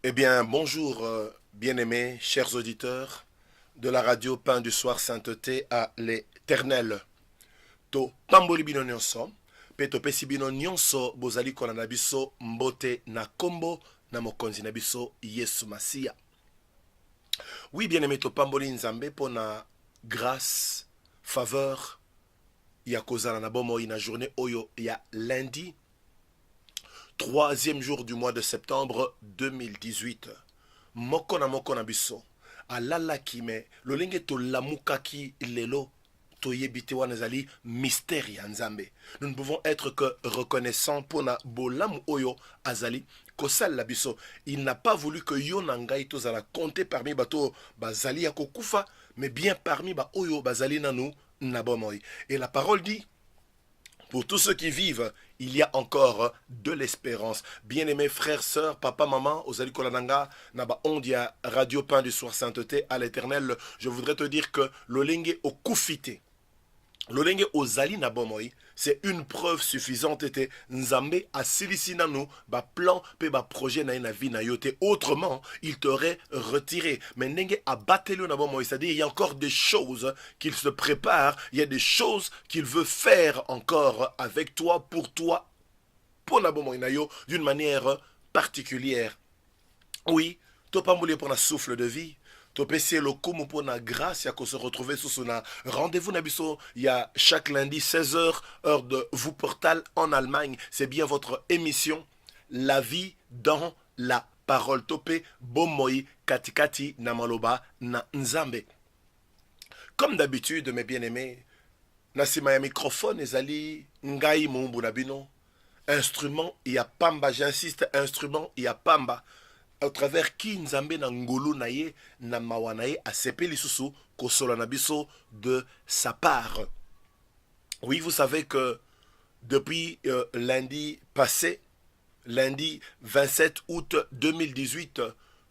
Eh bien, bonjour, bien-aimés, chers auditeurs de la radio Pain du Soir Sainteté à l'Éternel. To pamboli bino nyonso, pe to pesi bino nyonso bozali kolanda biso mbote na kombo na mokonzi na biso Yesu Masia. Oui, bien-aimé, to pamboli nzambe pona grâce, faveur, ya kozala na bomoi na journée oyo ya lundi, troisième jour du mois de septembre 2018. Moko na biso alalaki me lolenge tolamukaki lelo toyebite wana ezali mystère ya nzambe. Nous ne pouvons être que reconnaissants pour na bolamu oyo azali kosala biso. Il n'a pas voulu que yo na ngai tozala compter parmi bato bazali ya kokufa, mais bien parmi ba oyo bazali nanu na bomoi. Et la parole dit, pour tous ceux qui vivent, il y a encore de l'espérance. Bien-aimés frères, sœurs, papa, maman, Ozali Kolananga, Naba Ondia, Radio Pain du Soir Sainteté, à l'Éternel, je voudrais te dire que l'olenge au koufité, l'olenge ozali na bomoi, c'est une preuve suffisante était nzambe asilisi nanu ba plan pe ba projet na vie na yote. Autrement, il t'aurait retiré. Mais nenge abatelu na bomoi, c'est-à-dire il y a encore des choses qu'il se prépare, il y a des choses qu'il veut faire encore avec toi, pour na bomoi na yo, d'une manière particulière. Oui, topamboulé pour la souffle de vie. Topesi lokumu pour la grâce, ya ko se retrouver sous son rendez-vous nabiso, il y a chaque lundi 16 h heure de vous portal en Allemagne. C'est bien votre émission La vie dans la parole. Topé bomoi katikati na maloba na nzambe. Comme d'habitude, mes bien-aimés, nasima ya microphone ezali ngai mumbu nabino. Instrument, il y a pamba, j'insiste, instrument, il y a pamba. À travers qui nzambe na ngolu na ye na mawa na ye asepeli susu kosola na biso de sa part. Oui, vous savez que depuis lundi passé, lundi 27 août 2018,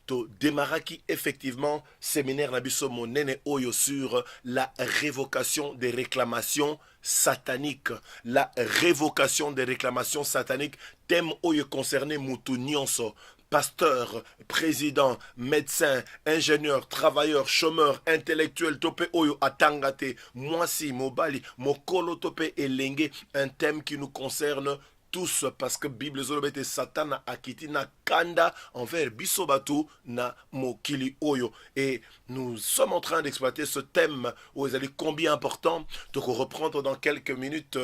to démarraki effectivement séminaire nabiso monene oyo sur la révocation des réclamations sataniques. La révocation des réclamations sataniques, thème oyo concerné mutu nyonso. Pasteur, président, médecin, ingénieur, travailleur, chômeur, intellectuel, topé oyo atangate, mwasi, mobali, mokolo topé elenge, un thème qui nous concerne tous, parce que Bible zolobete Satan akiti na kanda envers bisobatu na mokili oyo. Et nous sommes en train d'exploiter ce thème où ils allaient combien important. Donc on reprendre dans quelques minutes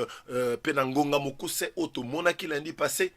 penangonga mokuse oto monaki lundi passé.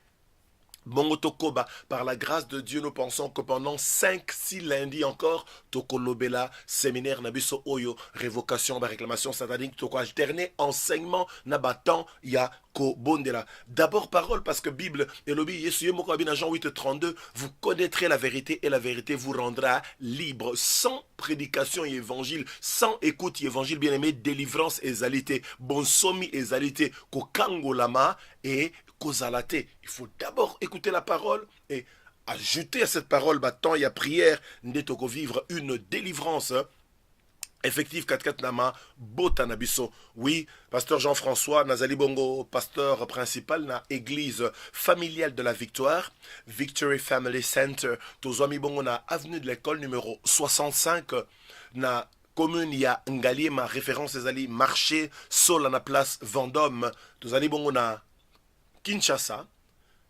Bongo Tokoba, par la grâce de Dieu, nous pensons que pendant 5-6 lundis encore, Tokolobela, séminaire Nabiso Oyo, révocation, réclamation satanique, Toko alterné, enseignement, Nabatan, Ya Ko Bondela. D'abord parole, parce que Bible, et le Yesu Jean 8:32, vous connaîtrez la vérité et la vérité vous rendra libre. Sans prédication et évangile, sans écoute et évangile, bien aimé, délivrance et zalité, bonsomi et zalité, Kokango Lama et Kozalate. Il faut d'abord écouter la parole et ajouter à cette parole, tant il y a prière, n'etoko vivre une délivrance effective 4 nama botanabiso. Oui, pasteur Jean-François Nazali Bongo, pasteur principal na église familiale de la Victoire, Victory Family Center, Tozoami Bongo na avenue de l'école numéro 65 na commune ya Ngali, ma référence ezali marché sol na place Vendôme. Tozali Bongo na Kinshasa,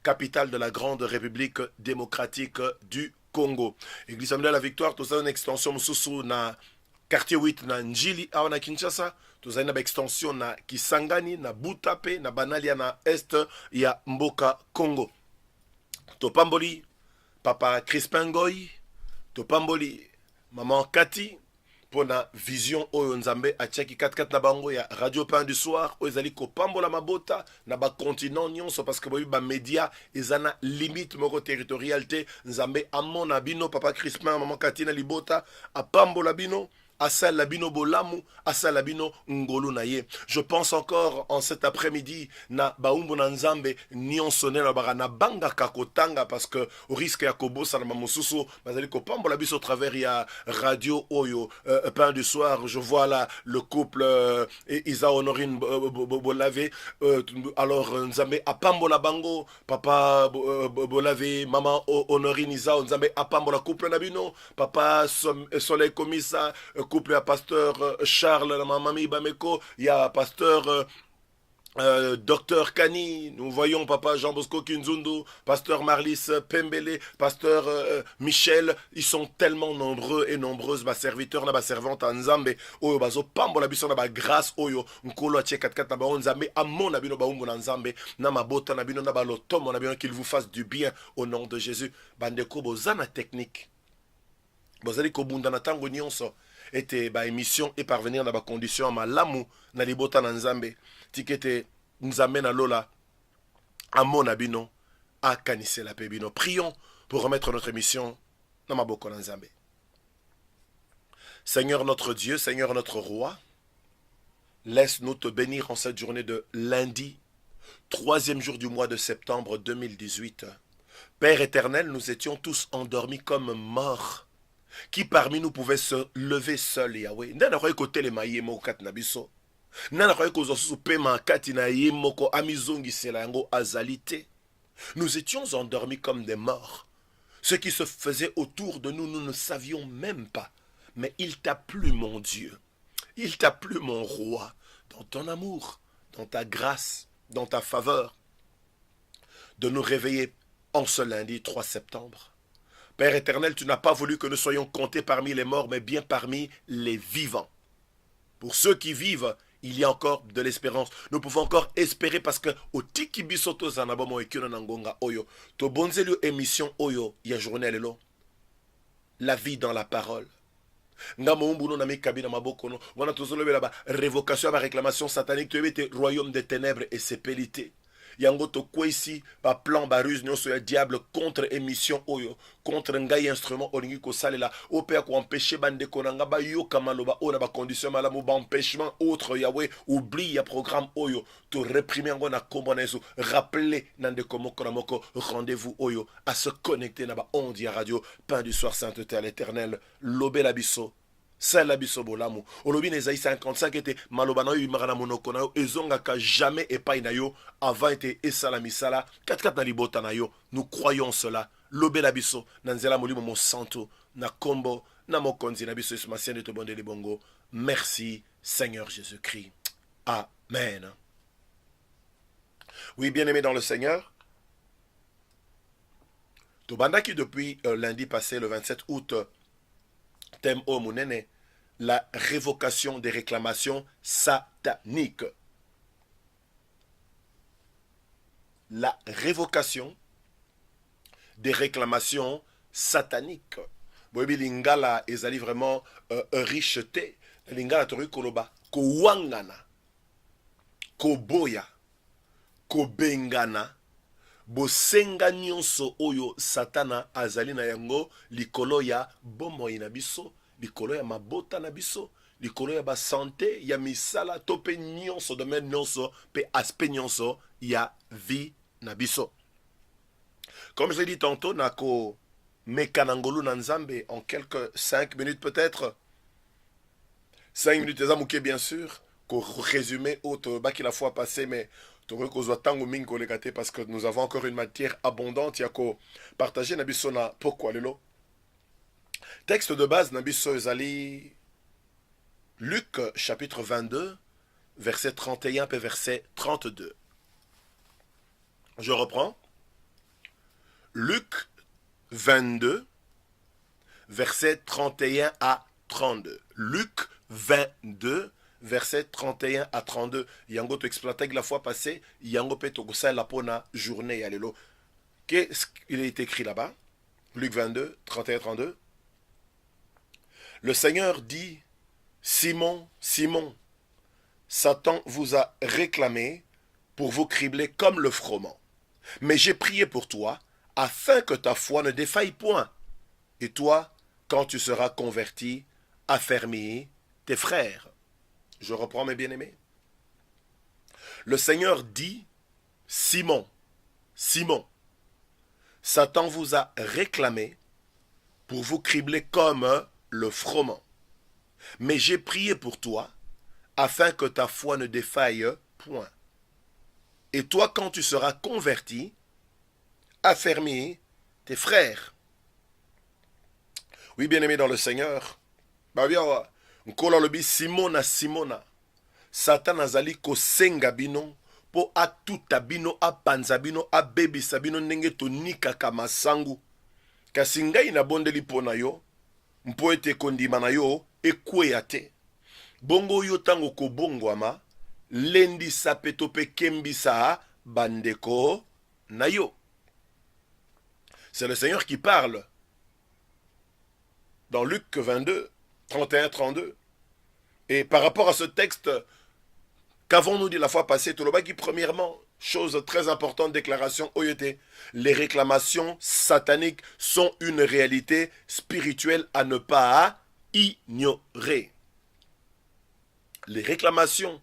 capitale de la grande république démocratique du Congo. Église familiale de la Victoire, tout ça une extension mususu na quartier 8 na Njili awa na Kinshasa, tout ça une extension na Kisangani, na Butape, na Banalia na Est ya Mboka Congo. Topamboli, papa Crispin Goy, Topamboli, maman Cathy, pour la vision oyo nzambe atiaki 4 na bango ya Radio Pain du Soir oyo ezali kopambola mabota na ba continent nyonso, parce que boyi ba média ezana limite moko territorialité. Nzambe amona bino, papa Crispin, maman Katina libota apambola bino asal labino bolamu, asal labino ngolu na ye. Je pense encore en cet après-midi na baumbu na nzambe nyonso na baka na banga kakotanga parce que au risque ya kobosa na mamususu bazali kopambola biso au travers ya radio oyo pain du soir. Je vois là le couple Isa Honorine Bolave alors nzambe apambola bango papa Bolave maman Honorine Isa nzambe apambola couple na bino papa Soleil Komisa couple à pasteur Charles la mamami Bameko il y a pasteur docteur Kani, nous voyons papa Jean Bosco Kinzundu, pasteur Marlis Pembele, pasteur Michel, ils sont tellement nombreux et nombreuses, ma serviteur, ma servante en Nzambe, oyo bazo pambo la biso na ba grâce oyo, nkolo a 4 na ba Nzambe, amon na bino ba umbu na Nzambe, na mabota na bino na ba lotomo na bino, qu'il vous fasse du bien au nom de Jésus. Bandeko bozana technique. Bozali ko bunda na tango nyonso. Ete ba émission et parvenir dans ba condition malamu na libota na Nzambe tikete nzambe na lola amo na bino akanise la pebino. Prions pour remettre notre émission na maboko na Nzambe. Seigneur notre Dieu, Seigneur notre roi, laisse-nous te bénir en cette journée de lundi, 3e jour du mois de septembre 2018. Père éternel, nous étions tous endormis comme morts. Qui parmi nous pouvait se lever seul, Yahweh? Nana kwa kote le maye moko kat na biso. Nana kwa kozo su pema kati na ye moko amizongi selango azalite. Nous étions endormis comme des morts. Ce qui se faisait autour de nous, nous ne savions même pas. Mais il t'a plu, mon Dieu. Il t'a plu, mon roi, dans ton amour, dans ta grâce, dans ta faveur, de nous réveiller en ce lundi 3 septembre. Père éternel, tu n'as pas voulu que nous soyons comptés parmi les morts, mais bien parmi les vivants. Pour ceux qui vivent, il y a encore de l'espérance. Nous pouvons encore espérer parce que au tiki bisoto zanabomo ekino nangonga oyo, to bonzelu émission oyo ya journée lelo. La vie dans la parole. Ngamo umbuno na mikabi na maboko no. Wana tozolobe la ba révocation ba réclamation satanique, tu es royaume des ténèbres et ses pellités. Yango to kwa ici ba plan ba ruse nyonso ya diable contre émission oyo contre ngai instrument olingi ko salela opéa ko empêcher bande konanga ba yoka maloba ona ba condition malamu ba empêchement autre Yahweh oublie ya programme oyo to réprimer ngo na kombo na Yesu rappeler nande komoko na moko rendez-vous oyo à se connecter na ba onde ya radio pain du soir sainteté à l'éternel lobela biso Sala biso bolamu. Olobi Esaïe 55 était malobana yu marana monoko na yo ezongaka jamais epai na yo avant était esala misala 4 na libota na yo. Nous croyons cela. Lobela biso nanzela molimo mo santo na kombo na mokonzi na biso esmasien de te bonde le bongo. Merci Seigneur Jésus-Christ. Amen. Oui, bien-aimés dans le Seigneur. Tobandaki depuis lundi passé le 27 août thème au Mounene, la révocation des réclamations sataniques. La révocation des réclamations sataniques. Boyebi lingala ezali vraiment richeté. Lingala tori koloba ko wangana, ko boya, ko bengana. Bosenga nyonso oyo satana azali na yango likolo ya bomoi na biso, likolo ya mabota na biso, likolo ya ba santé ya misala to pe nyonso domaine nyonso pe aspect nyonso ya vie na biso. Comme je l'ai dit tantôt, nako mekanangolu na nzambe en quelques 5 minutes peut-être. 5 minutes ezamouké bien sûr, ko résumé autre baki la fois passée mais parce que nous avons encore une matière abondante. Il y a partager nabiso na pourquoi lelo. Texte de base nabiso ezali Luc chapitre 22 verset 31 et verset 32. Je reprends. Luc 22 verset 31 à 32. Luc 22 verset 31 à 32. Yango to exploité la fois passée. Yango pe to gosa la pona journée yalelo. Qu'est-ce qu'il est écrit là-bas? Luc 22, 31 à 32. Le Seigneur dit, Simon, Simon, Satan vous a réclamé pour vous cribler comme le froment. Mais j'ai prié pour toi, afin que ta foi ne défaille point. Et toi, quand tu seras converti, affermis tes frères. Je reprends mes bien-aimés. Le Seigneur dit, Simon, Simon, Satan vous a réclamé pour vous cribler comme le froment. Mais j'ai prié pour toi, afin que ta foi ne défaille point. Et toi, quand tu seras converti, affermis tes frères. Oui, bien-aimé dans le Seigneur, Simona, Simona, Satan azali kosenga bino, po atuta bino, apanza bino, abebisa bino ndenge tonikaka masangu. Kasi ngai na bondeli pona yo, mpo ete kondima na yo, ekweya te. Bongo yo tango kobongwama, lendi sapeto pe kembisa bandeko na yo. C'est le Seigneur qui parle. Dans Luc 22, 31-32. Et par rapport à ce texte, qu'avons-nous dit la fois passée? Tolobaki, premièrement, chose très importante, déclaration Oyote. Les réclamations sataniques sont une réalité spirituelle à ne pas ignorer. Les réclamations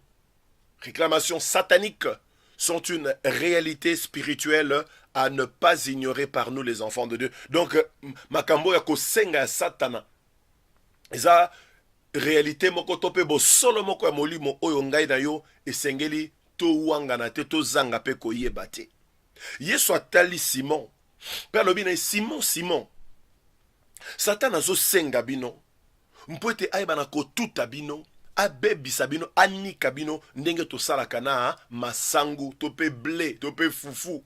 sataniques sont une réalité spirituelle à ne pas ignorer par nous les enfants de Dieu. Donc, makambo ya kosenga satana. Eza réalité moko tope bo solo moko ya molimo oyo ngai na yo esengeli to wangana te to zanga pe koyeba te. Yesu atali Simon. Pe alobi na Simon, Simon. Satan azo senga bino. Mpo ete ayeba na kotuta bino. Abebisa bino, anika bino, ndenge tosalaka na masangu, tope ble, tope fufu.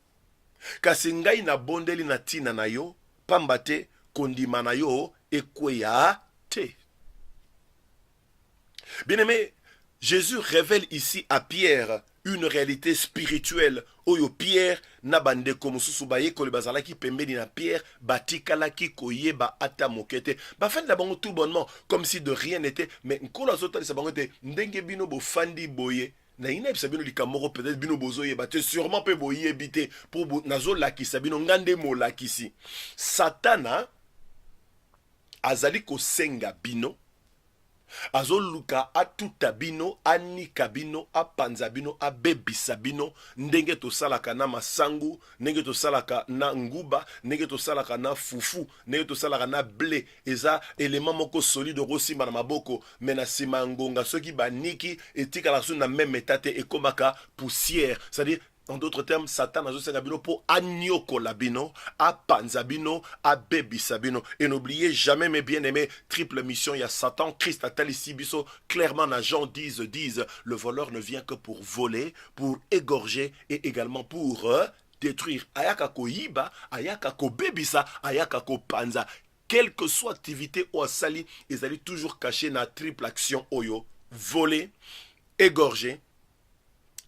Kasi ngai na bondeli na tina na yo, pamba te kondima na yo ekweya te. Bien-aimé, Jésus révèle ici à Pierre une réalité spirituelle. Oyo Pierre na bande komususu baye ko le bazala ki pembeni na Pierre batikala ki koyeba ata mokete. Ba fin la bango tout bonnement comme si de rien n'était, mais nkolo azotali sa bango te ndenge bino bo fandi boye. Na ina bisa bino likamoro peut-être bino bozo yeba te sûrement pe boye ebité pour nazo lakisa bino ngande mo lakisi. Satana azali ko senga bino. Azoluka atuta bino, anika bino, apanza bino, abebisa bino, ndenge to salaka na masangu, ndenge to salaka na nguba, ndenge to salaka na fufu, ndenge to salaka na blé, eza élément moko solide rosimba na maboko, mena sima ngonga soki baniki etika la su na même état te ekomaka poussière, c'est-à-dire en d'autres termes, Satan a joué bino pour agnoko la bino, a panza bino, a bebisa bino. Et n'oubliez jamais, mes bien-aimés, triple mission, il y a Satan, Christ, Atali biso, clairement, les gens disent, le voleur ne vient que pour voler, pour égorger et également pour détruire. Ayaka ko yiba, ayaka ko bebisa, ayaka ko panza. Quelle que soit l'activité ou asali, ils allaient toujours cacher la triple action oyo, voler, égorger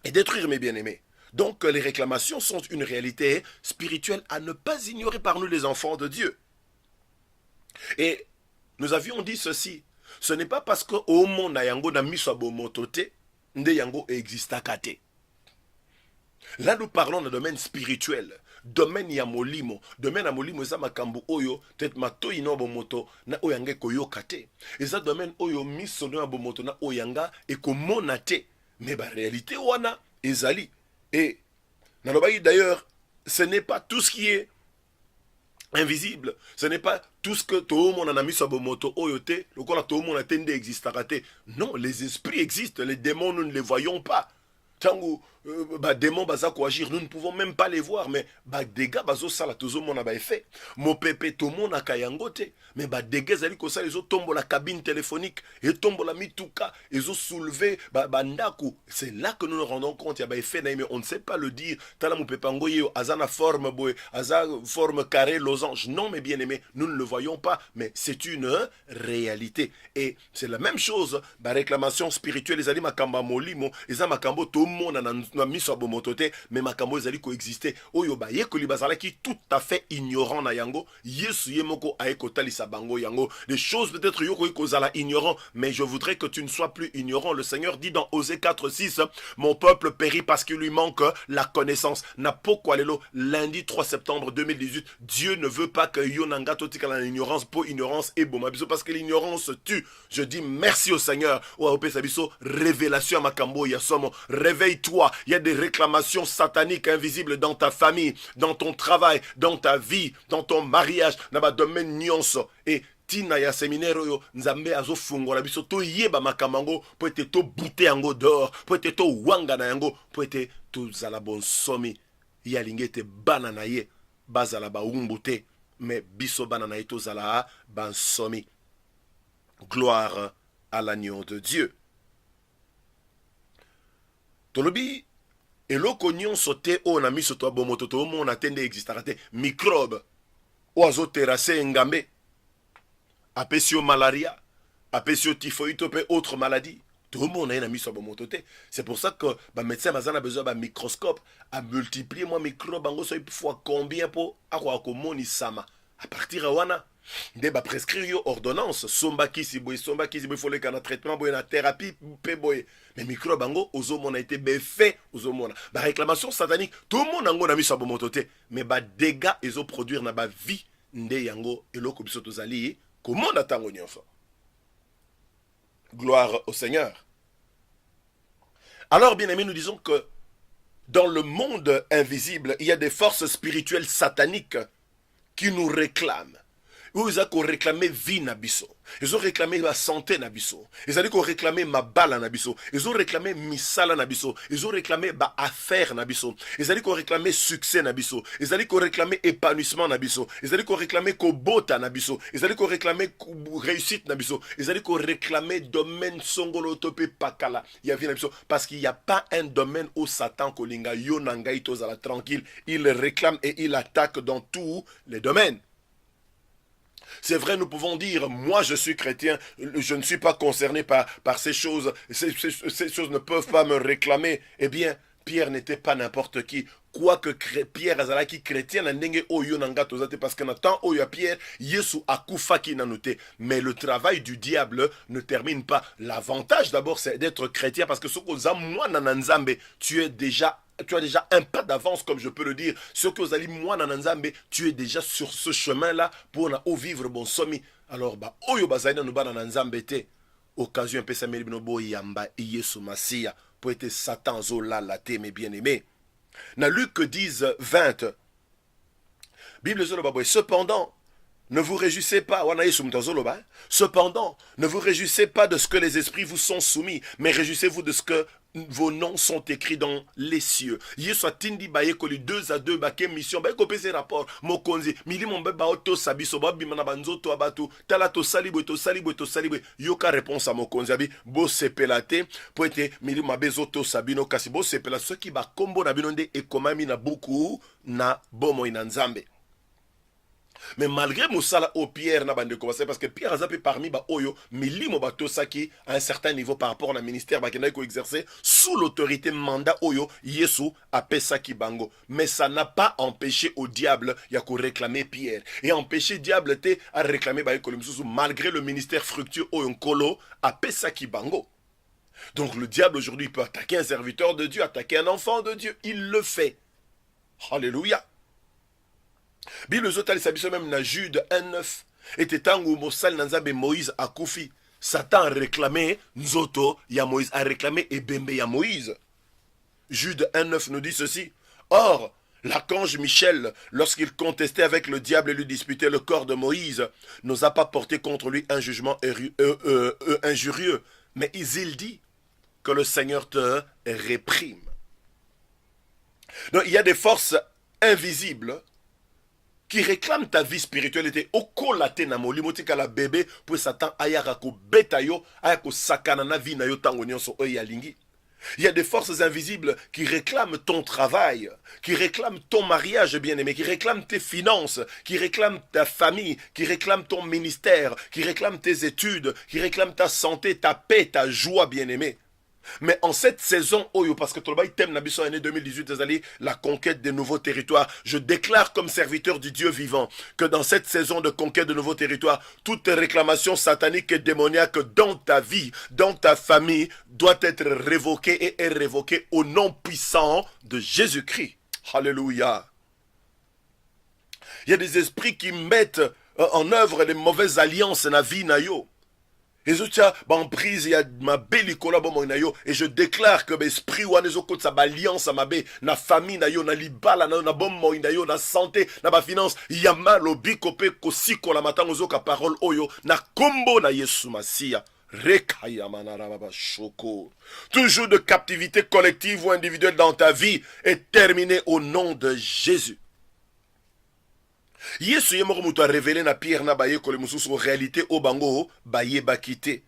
et détruire, mes bien-aimés. Donc les réclamations sont une réalité spirituelle à ne pas ignorer par nous les enfants de Dieu. Et nous avions dit ceci, ce n'est pas parce que au monde yango na misabo motote, nde yango existakate. Là nous parlons de domaine spirituel, domaine ya molimo, domaine ya molimo eza makambo oyo, peut-être matoi no bomoto na oyange koyokate. Eza domaine oyo miso no bomoto na oyanga e komonate, mais ba réalité wana ezali. Et d'ailleurs, ce n'est pas tout ce qui est invisible. Ce n'est pas tout ce que tout le monde a mis sur la moto oyote, le quoi tout le monde a tendé à exister. Non, les esprits existent, les démons, nous ne les voyons pas. Tango, démons baza ko agir, nous ne pouvons même pas les voir, mais dégâts bazo sala tozo mon aba effet. Mon pépé tout mon akayangote, mais dégâts zali ko sala les autres tombent la cabine téléphonique et tombent la mituka, ils ont soulevé ndaku. C'est là que nous nous rendons compte, il y a effet mais on ne sait pas le dire. Tala mon pépé ngoye azana forme boy, azana forme carré losange. Non mais bien aimé, nous ne le voyons pas, mais c'est une réalité. Et c'est la même chose, réclamation spirituelle, les ali makamba molimo, les makambo tout monde na miso ya bomoto te, mais makambo ezali koexiste oyo bayekoli bazalaki tout à fait ignorant na yango, Yesu ye moko aye kotalisa bango yango. Des choses peut-être yo koyi kozala ignorant, mais je voudrais que tu ne sois plus ignorant. Le Seigneur dit dans Osée 4:6, mon peuple périt parce qu'il lui manque la connaissance. Na pokwa lelo lundi 3 septembre 2018, Dieu ne veut pas que yo nanga totika la ignorance pour ignorance et bon mabiso parce que l'ignorance tue. Je dis merci au Seigneur. Révélation à Makambo Yasomo. Réveille-toi. Il y a des réclamations sataniques invisibles dans ta famille, dans ton travail, dans ta vie, dans ton mariage, dans ma domaine nyonso. Et tina ya séminaire yo nzambe azo fungola biso to yeba makamango po ete to bute yango dehors, po ete to wanga na yango, po ete to zala bonsomi ya lingete bana na ye bazala ba umbute mais biso bana na ye to zala bansomi. Gloire à l'agneau de Dieu. Tolobi eloko nyonso te o na miso to bomoto to mo na tende existara te microbe o azo terrasser ngambe apesio malaria apesio typhoïde pe autre maladie tout le monde a mis sur bomoto te. C'est pour ça que ba médecin bazana besoin ba microscope à multiplier moi microbe bango so fois combien pour akwa ko moni sama à partir à wana de ba prescrire yo ordonnance somba kisi boy faut le kana traitement boy na thérapie pe boy mais microbe bango ozomona été fait ozomona ba réclamation satanique tout le monde ngo na mis sur bomoto te mais ba dégâts ezo produire na ba vie nde yango eloko biso tozali comment natango nyonso. Gloire au Seigneur. Alors bien aimés, nous disons que dans le monde invisible, il y a des forces spirituelles sataniques qui nous réclament. Ils ont réclamé vie nabiso. Ils ont réclamé la santé nabiso. Ils ont réclamé ma balle nabiso. Ils ont réclamé misala nabiso. Ils ont réclamé ba affaire nabiso. Ils ont réclamé succès nabiso. Ils ont réclamé épanouissement nabiso. Ils ont réclamé kobota nabiso. Ils ont réclamé réussite nabiso. Ils ont réclamé domaine songolo topé pakala. Il y a nabiso parce qu'il n'y a pas un domaine où Satan kolinga yonanga itozala tranquille. Il réclame et il attaque dans tous les domaines. C'est vrai, nous pouvons dire, moi je suis chrétien, je ne suis pas concerné par ces choses, ces choses ne peuvent pas me réclamer. Eh bien, Pierre n'était pas n'importe qui. Quoique Pierre azalaki chrétien na ndenge oyo nanga tozate parce que na temps oyo Pierre Yesu akufaki na noté. Mais le travail du diable ne termine pas. L'avantage d'abord c'est d'être chrétien parce que ce que moi nananzambe tu as déjà un pas d'avance, comme je peux le dire. Ce que vous allez, moi, Nananzambe, tu es déjà sur ce chemin-là pour vivre bon sommi. Alors, oyo bazaina no ba Nananzambe te. Occasion pe sa melibinobo yamba Yesu Masia pour être Satan zola la te mes bien-aimés. Na Luc 10, 20. Bible zolo baboy. Cependant, ne vous réjouissez pas, cependant, ne vous réjouissez pas de ce que les esprits vous sont soumis, mais réjouissez-vous de ce que vos noms sont écrits dans les cieux. Yesu atindi baye koli 2 à 2 baké mission baye ko pese rapport mokonzi mili mon beba auto sabiso babi mana banzoto abatu tala to salibwe yoka réponse à mokonzi abi bo sepelate po ete mili mabezo to sabino kasi bo sepela ceux qui ba kombo na binonde ekomami na buku na bomo ina nzambe. Mais malgré Moussala au Pierre n'a pas de commencer parce que Pierre a zappé parmi ba oyo milimo bato saki à un certain niveau par rapport à un ministère ba kenai ko exercer sous l'autorité mandat oyo Yesu a pesaki bango. Mais ça n'a pas empêché au diable ya ko réclamer Pierre et empêché diable te à réclamer ba ekolimsusu malgré le ministère fructueux oyo nkolo a pesaki bango. Donc le diable aujourd'hui peut attaquer un serviteur de Dieu, attaquer un enfant de Dieu, il le fait. Alléluia. Bible zotali sabiso même na Jude 1:9 était tangu mosal nanzabe Moïse akufi Satan a réclamé nzoto ya Moïse a réclamé ebembe ya Moïse. Jude 1:9 nous dit ceci. Or l'archange Michel, lorsqu'il contestait avec le diable et lui disputait le corps de Moïse, n'osa pas porter contre lui un jugement injurieux, mais il dit que le Seigneur te réprime. Donc il y a des forces invisibles qui réclame ta vie spiritualité au colate na molimotika la bébé pour Satan ayaka ko betayo ayako sakana na vie na yo tango nyonso o yalingi. Il y a des forces invisibles qui réclament ton travail, qui réclament ton mariage bien-aimé, qui réclament tes finances, qui réclament ta famille, qui réclament ton ministère, qui réclament tes études, qui réclament ta santé, ta paix, ta joie bien-aimé. Mais en cette saison, parce que Toloba thème Nabiso année 2018, la conquête des nouveaux territoires, je déclare comme serviteur du Dieu vivant que dans cette saison de conquête de nouveaux territoires, toute réclamation satanique et démoniaque dans ta vie, dans ta famille, doit être révoquée et est révoquée au nom puissant de Jésus-Christ. Alléluia. Il y a des esprits qui mettent en œuvre les mauvaises alliances dans la vie. Et je déclare que l'esprit ou sa alliance ma na famille na yo na libala na bon moi na yo na santé na ba finance yama lobi kope kosiko la matango zoka parole oyo na kombo na Yesu Masia. Toujours de captivité collective ou individuelle dans ta vie est terminée au nom de Jésus. Yesu yemoko mutu a révélé na Pierre na baye kole mususu en réalité au bango baye bakite.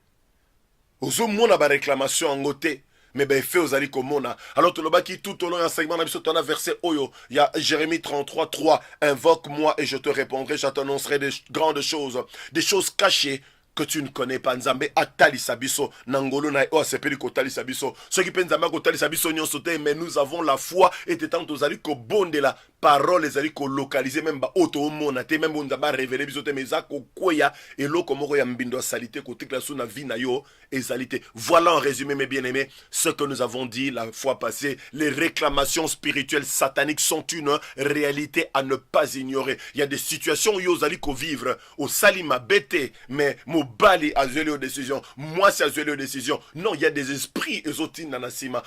Ozo mona ba réclamation en gote mais ben fait ozali komona. Alors to lobaki tout au long enseignement na biso tona verset oyo ya Jérémie 33:3 invoque-moi et je te répondrai, je t'annoncerai des grandes choses, des choses cachées que tu ne connais pas. Nzambe atali sabiso nangolo na o sepeli ko tali sabiso. Ceux qui pensent nzambe ko tali sabiso nyonso te, mais nous avons la foi et tant ozali ko bonde la parole ezali ko localiser même ba auto mona te même nzamba révéler biso te mais za ko koya eloko moko ya mbindo salité ko tikla sou na vie na yo ezalité. Voilà en résumé mes bien-aimés ce que nous avons dit la fois passée. Les réclamations spirituelles sataniques sont une réalité à ne pas ignorer. Il y a des situations où yo zali ko vivre au salima bete mais Bali a joué aux décisions. Moi, c'est à jouer aux décisions. Non, il y a des esprits exotiques dans la cima.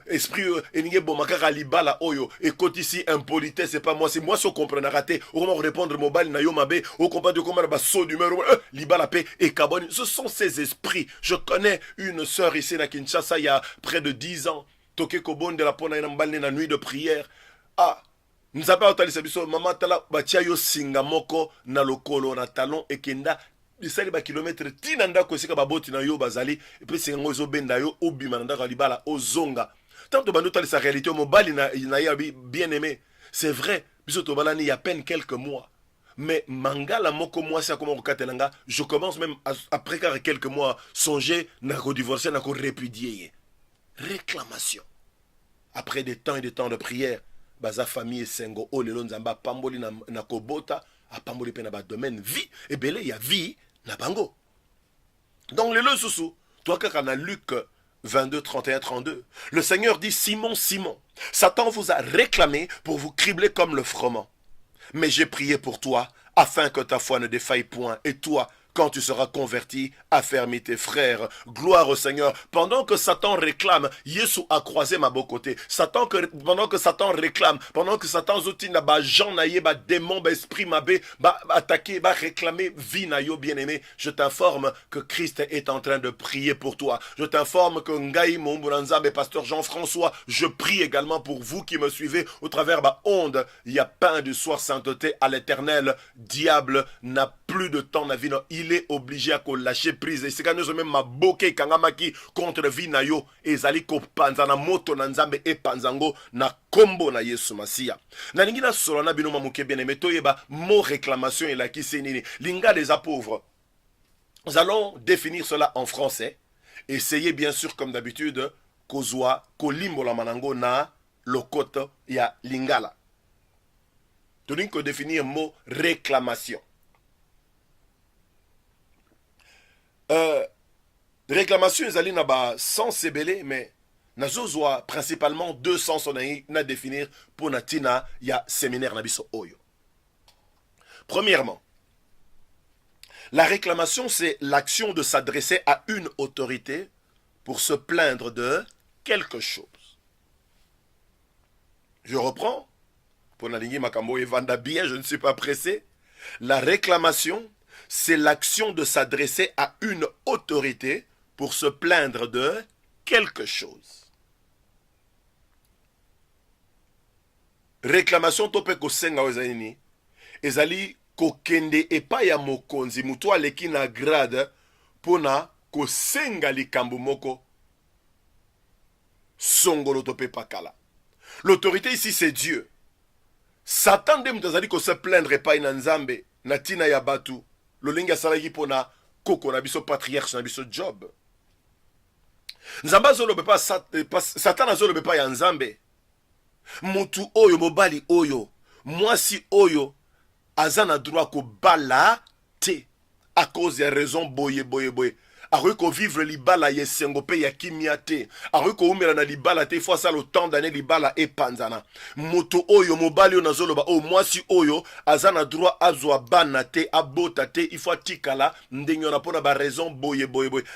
Esprit eningé bomakara libala oyo. Écoute ici, impolitesse, c'est pas moi, c'est moi qui comprends raté. Comment répondre mon bal na yo mabe. Au combat de comment ba saut d'humeur. Libala paix et carbone. Ce sont ces esprits. Je connais une sœur ici à Kinshasa il y a près de 10 ans. Toke kobon de la pona na la nuit de prière. Ah. Nous avons entendu biso maman tala batia yo singa moko na lokolo na talon ekenda. Bisali ba kilomètre tinanda ko sika baboti na yo bazali et puis c'est ngozo benda yo obima nda kalibala ozonga. Tant de bando tali sa réalité mobali na bien aimé. C'est vrai, biso to balani il y a à peine quelques mois. Mais mangala moko moi ça comment katelanga, je commence même après quelques mois songer na ko divorcer na ko répudier. Réclamation. Après des temps et des temps de prière, baza famille sengo o lelo nzamba pamboli na kobota a pamboli pe na ba domaine vie et belé il y a vie na bango. Donc le sousou, toi quand on a Luc 22, 31, 32, le Seigneur dit Simon, Simon, Satan vous a réclamé pour vous cribler comme le froment. Mais j'ai prié pour toi afin que ta foi ne défaille point. Et toi, quand tu seras converti, affermis tes frères. Gloire au Seigneur. Pendant que Satan réclame, Yesu a croisé ma beau côté. Pendant que Satan réclame, pendant que Satan zotina ba Jean naye ba démon ba esprit mabé ba attaquer ba réclamer vie na yo bien-aimé, je t'informe que Christ est en train de prier pour toi. Je t'informe que Ngai Momboulanza et pasteur Jean-François, je prie également pour vous qui me suivez au travers ba onde. Il y a pain du soir sainteté à l'Éternel. Diable n'a plus de temps na vie. Il est obligé à lâcher prise. Et c'est quand nous même ma boke kangamaki contre vie na yo ezali ko panzana moto na nzambe e panzango na kombo na Yesu Masia. Na lingina solo na bino mamuke bien aimé toyeba mo réclamation et la ki senini linga des pauvres. Nous allons définir cela en français. Essayez bien sûr comme d'habitude kozwa kolimbo la manango na lokoto ya lingala. Tonique ko définir mot réclamation. Réclamation ezali na ba sens ebele mais nazozwa principalement deux sens na définir pour natina ya séminaire na biso oyo. Premièrement, la réclamation c'est l'action de s'adresser à une autorité pour se plaindre de quelque chose. Je reprends pour nalingi makambo evanda bien, je ne suis pas pressé. La réclamation c'est l'action de s'adresser à une autorité pour se plaindre de quelque chose. Réclamation tope ko senga ozani ezali ko kende epa ya mokonzi mutu aleki na grade pona ko senga likambo moko songolo tope pakala. L'autorité ici c'est Dieu. Satan de mutazali ko se plaindre epa na nzambe na tina ya batu. Lolinga salaki pona koko na biso patriarche na biso Job. Nzamba zolobe pas Satan azolobe pas ya nzambe. Mutu oyo mobali oyo, mwasi oyo azana droit ko bala te à cause des raisons boye. Akoki ko vivre libala yesengo pe ya kimia te. Akoki ko umela na libala te fois ça le temps d'année libala e panzana. Moto oyo mobali oyo nazoloba o mwasi oyo azana droit azwa bana te abota te il faut tikala ndenge na pona ba raison boye.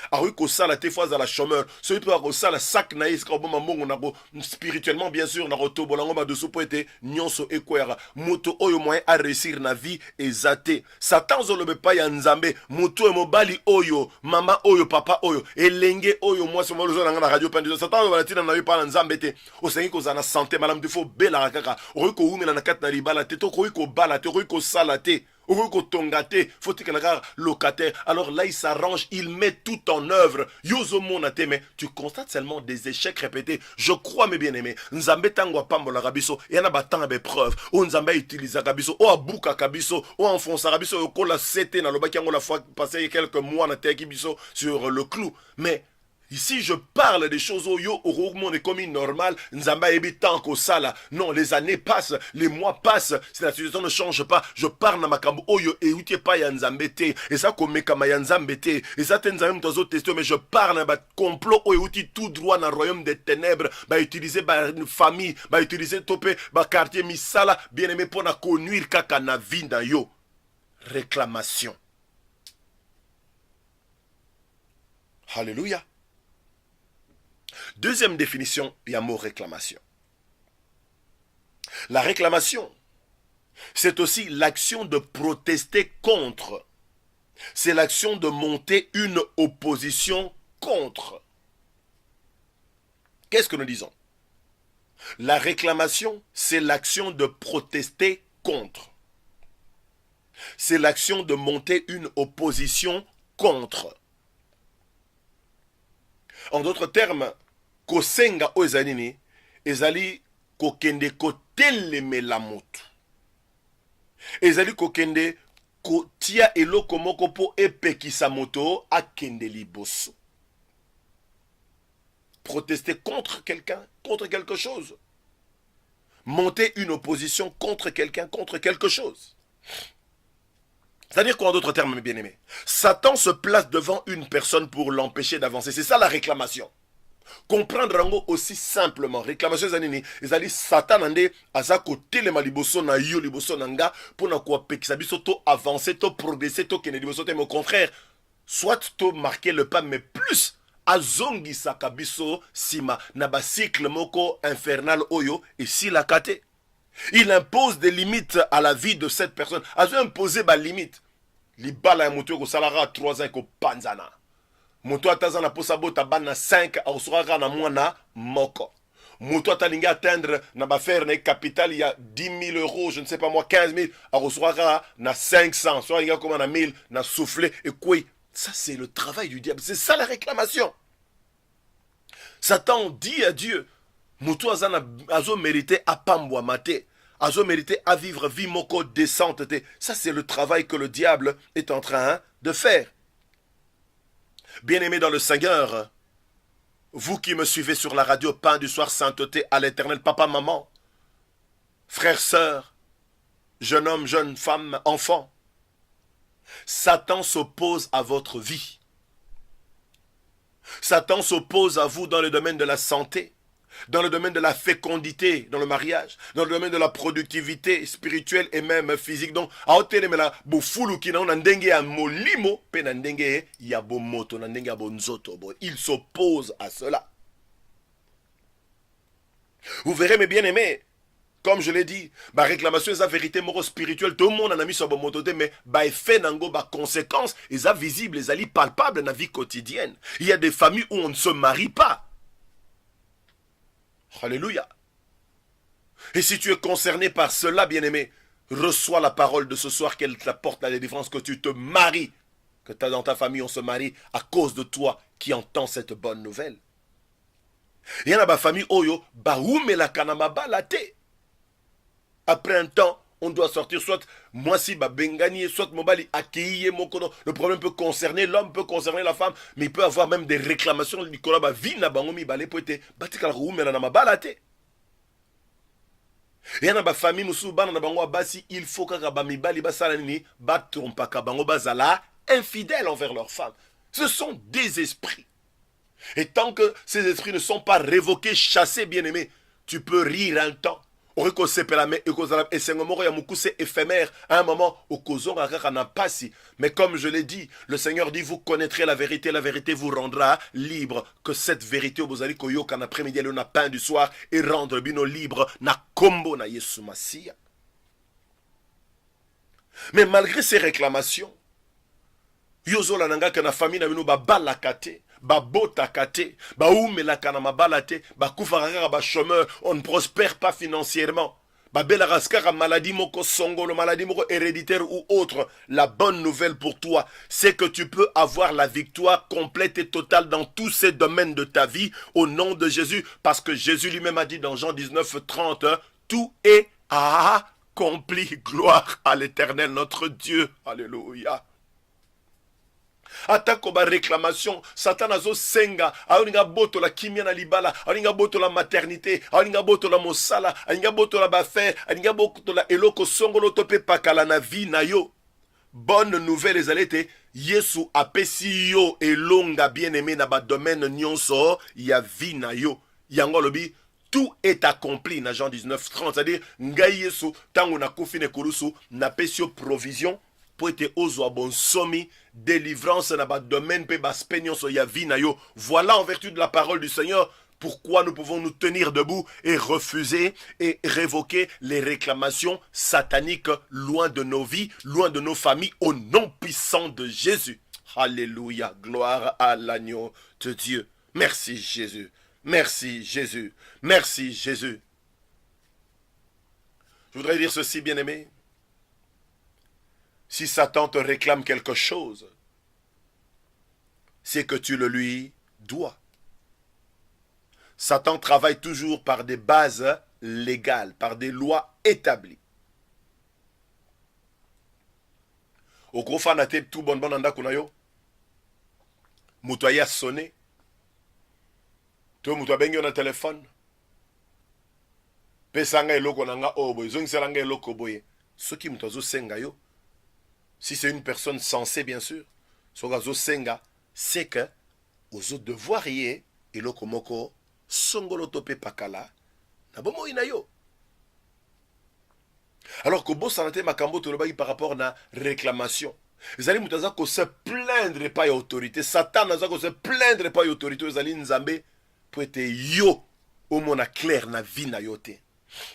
Akoki ko sala te fois à la chômeur. Celui peut ko sala sac na iska bo mamongo na ko spirituellement bien sûr na ko bolango ba de soupo ete nyonso ekwera. Moto oyo moyen à réussir na vie ezate. Satan zolobe pa ya nzambe. Moto e mobali oyo mama oyo papa oyo elenge oyo moi so molo na radio pendu Satan va tina na yo pa nzambe te osengi ko zana santé malam de fo bela kaka oiko umela na kat na libala te to ko bala te ko sala te oiko tonga te faut que la locataire alors là il s'arrange il met tout en œuvre yozo monate mais tu constates seulement des échecs répétés je crois mes bien-aimés nzambe tango pambola kabiso yana batanga be preuve o nzambe utilisa kabiso o abuka kabiso o enfonça kabiso ko la cete na lobaki yango la fois passé quelques mois na teki biso sur le clou mais ici, je parle des choses au yo, au monde est comme normal. Nzamba ebitan ko sala. Non, les années passent, les mois passent. Si la situation ne change pas, je parle na makambo oyo et outie pas ya nzambete. Et ça comme kama ya nzambete. Et ça ten nzambem tozo testo mais je parle na ba complot oyo outie tout droit na royaume des ténèbres. Ba utiliser ba famille, ba utiliser topé ba quartier misala bien aimé pour na conduire kaka na vie na yo. Réclamation. Alléluia. Deuxième définition, il y a mot réclamation. La réclamation, c'est aussi l'action de protester contre. C'est l'action de monter une opposition contre. Qu'est-ce que nous disons? La réclamation, c'est l'action de protester contre. C'est l'action de monter une opposition contre. En d'autres termes, kosenga o ezali ezali kokende kotelemela motu. Ezali kokende kotia eloko moko po epekisa moto akende liboso. Protester contre quelqu'un, contre quelque chose. Monter une opposition contre quelqu'un, contre quelque chose. C'est-à-dire qu'en d'autres termes, mes bien-aimés, Satan se place devant une personne pour l'empêcher d'avancer. C'est ça la réclamation. Comprendre aussi simplement. Réclamation zanini. Ezali Satan ande azako telema liboso na yo liboso nanga pour na ko pekisa biso to avancer, to progresser, to kene liboso te. Mais au contraire, soit to marquer le pas, mais plus azongi sakabiso sima na ba cycle moko infernal oyo et si la kate. Il impose des limites à la vie de cette personne. Azo imposer ba limite. Libala ya mutu ko salara 3 ans ko panzana. Mutu atazana posa bota bana 5 au soira na mwana moko. Mutu atalinga atteindre na ba faire na capital il y a 10 000 euros, je ne sais pas moi 15 000 au soira na 500, soit il y a comme na 1000 na souffler et quoi. Ça c'est le travail du diable, c'est ça la réclamation. Satan dit à Dieu Mutu azana azo mérité à pambwa mate. Azo mérité à vivre vie moko décente. Ça, c'est le travail que le diable est en train de faire. Bien-aimés dans le Seigneur, vous qui me suivez sur la radio Pain du Soir Sainteté à l'Éternel, papa, maman, frères, sœurs, jeune homme, jeune femme, enfant, Satan s'oppose à votre vie. Satan s'oppose à vous dans le domaine de la santé, dans le domaine de la fécondité, dans le mariage, dans le domaine de la productivité spirituelle et même physique. Donc, il s'oppose à cela. Vous verrez, mes bien-aimés, comme je l'ai dit, ma réclamation est la vérité morale spirituelle. Tout le monde en a mis sur mon moto, mais effet nango, conséquences, ils sont visibles, ils sont palpables dans la vie quotidienne. Il y a des familles où on ne se marie pas. Alléluia. Et si tu es concerné par cela, bien-aimé, reçois la parole de ce soir qu'elle t'apporte la délivrance, que tu te maries, que dans ta famille on se marie à cause de toi qui entends cette bonne nouvelle. Il y en a ma famille oyo, baoume la kanama balate. Après un temps, on doit sortir, soit moi si bengani, soit mobali accueillir mon kono. Le problème peut concerner l'homme, peut concerner la femme, mais il peut avoir même des réclamations. Nicolas ba vie na bango mi balé poete, batikala roumela na mabalate. Et na ba famille musu bana na bango basi, il faut que ba mibali ba sala nini ba trompa ka bango bazala infidèles envers leurs femmes. Ce sont des esprits. Et tant que ces esprits ne sont pas révoqués, chassés, bien-aimés, tu peux rire un temps. Et c'est éphémère. À un moment, mais comme je l'ai dit, le Seigneur dit, vous connaîtrez la vérité vous rendra libre. Que cette vérité, vous allez koyoka en après-midi, le pain du soir, et rendre bino libre, na kombo na Yesu Masia. Mais malgré ces réclamations, yozo la nanga que na famille na bino ba balakate. Ba bota kate, ba oumelaka na mabalate, ba kufaraka ba chômeur, on ne prospère pas financièrement. Ba belaraskara maladie moko songolo, maladie moko héréditaire ou autre. La bonne nouvelle pour toi, c'est que tu peux avoir la victoire complète et totale dans tous ces domaines de ta vie au nom de Jésus. Parce que Jésus lui-même a dit dans Jean 19, 30, tout est accompli. Gloire à l'Éternel, notre Dieu. Alléluia. Atako ba réclamation, Satan azo senga, aoninga boto la kimia na libala, aoninga boto la maternité, aoninga boto la mosala, aoninga boto la bafe, aoninga boto la eloko songolo tope pakala na vi na yo. Bonne nouvelle ezalete, Yesu apesi yo elonga bien-aimé na ba domaine nyonso ya vi na yo. Yango lobi, tout est accompli na Jean 19, 30, c'est-à-dire, ngai Yesu, tango na kufine kurusu, na pesi yo provision, pour être ozo bonsomi, délivrance na ba domaine pe bas peignon so ya vi na yo. Voilà en vertu de la parole du Seigneur pourquoi nous pouvons nous tenir debout et refuser et révoquer les réclamations sataniques loin de nos vies, loin de nos familles, au nom puissant de Jésus. Alléluia, gloire à l'agneau de Dieu. Merci Jésus, merci Jésus, merci Jésus. Je voudrais dire ceci, bien-aimé. Si Satan te réclame quelque chose, c'est que tu le lui dois. Satan travaille toujours par des bases légales, par des lois établies. Au gros fanate tout bon anda kunayo. Mutoya sonné. To mutoya bengi na téléphone. Pesanga eloko nanga oboy, zongselanga eloko boye. Soki mutozo senga yo. Si c'est une personne sensée, bien sûr, Sogazo Senga, c'est que, aux autres devoirs, et le komoko, songolo tope pakala, nabomo inayo. Alors que Bossanate Makambo Tolobaï par rapport à la réclamation. Vous allez moutaza ko se plaindre pas à autorité. Satan n'a ko se plaindre pas à autorité. Vous allez nzambe pour être yo, au mona clair na vie na yote.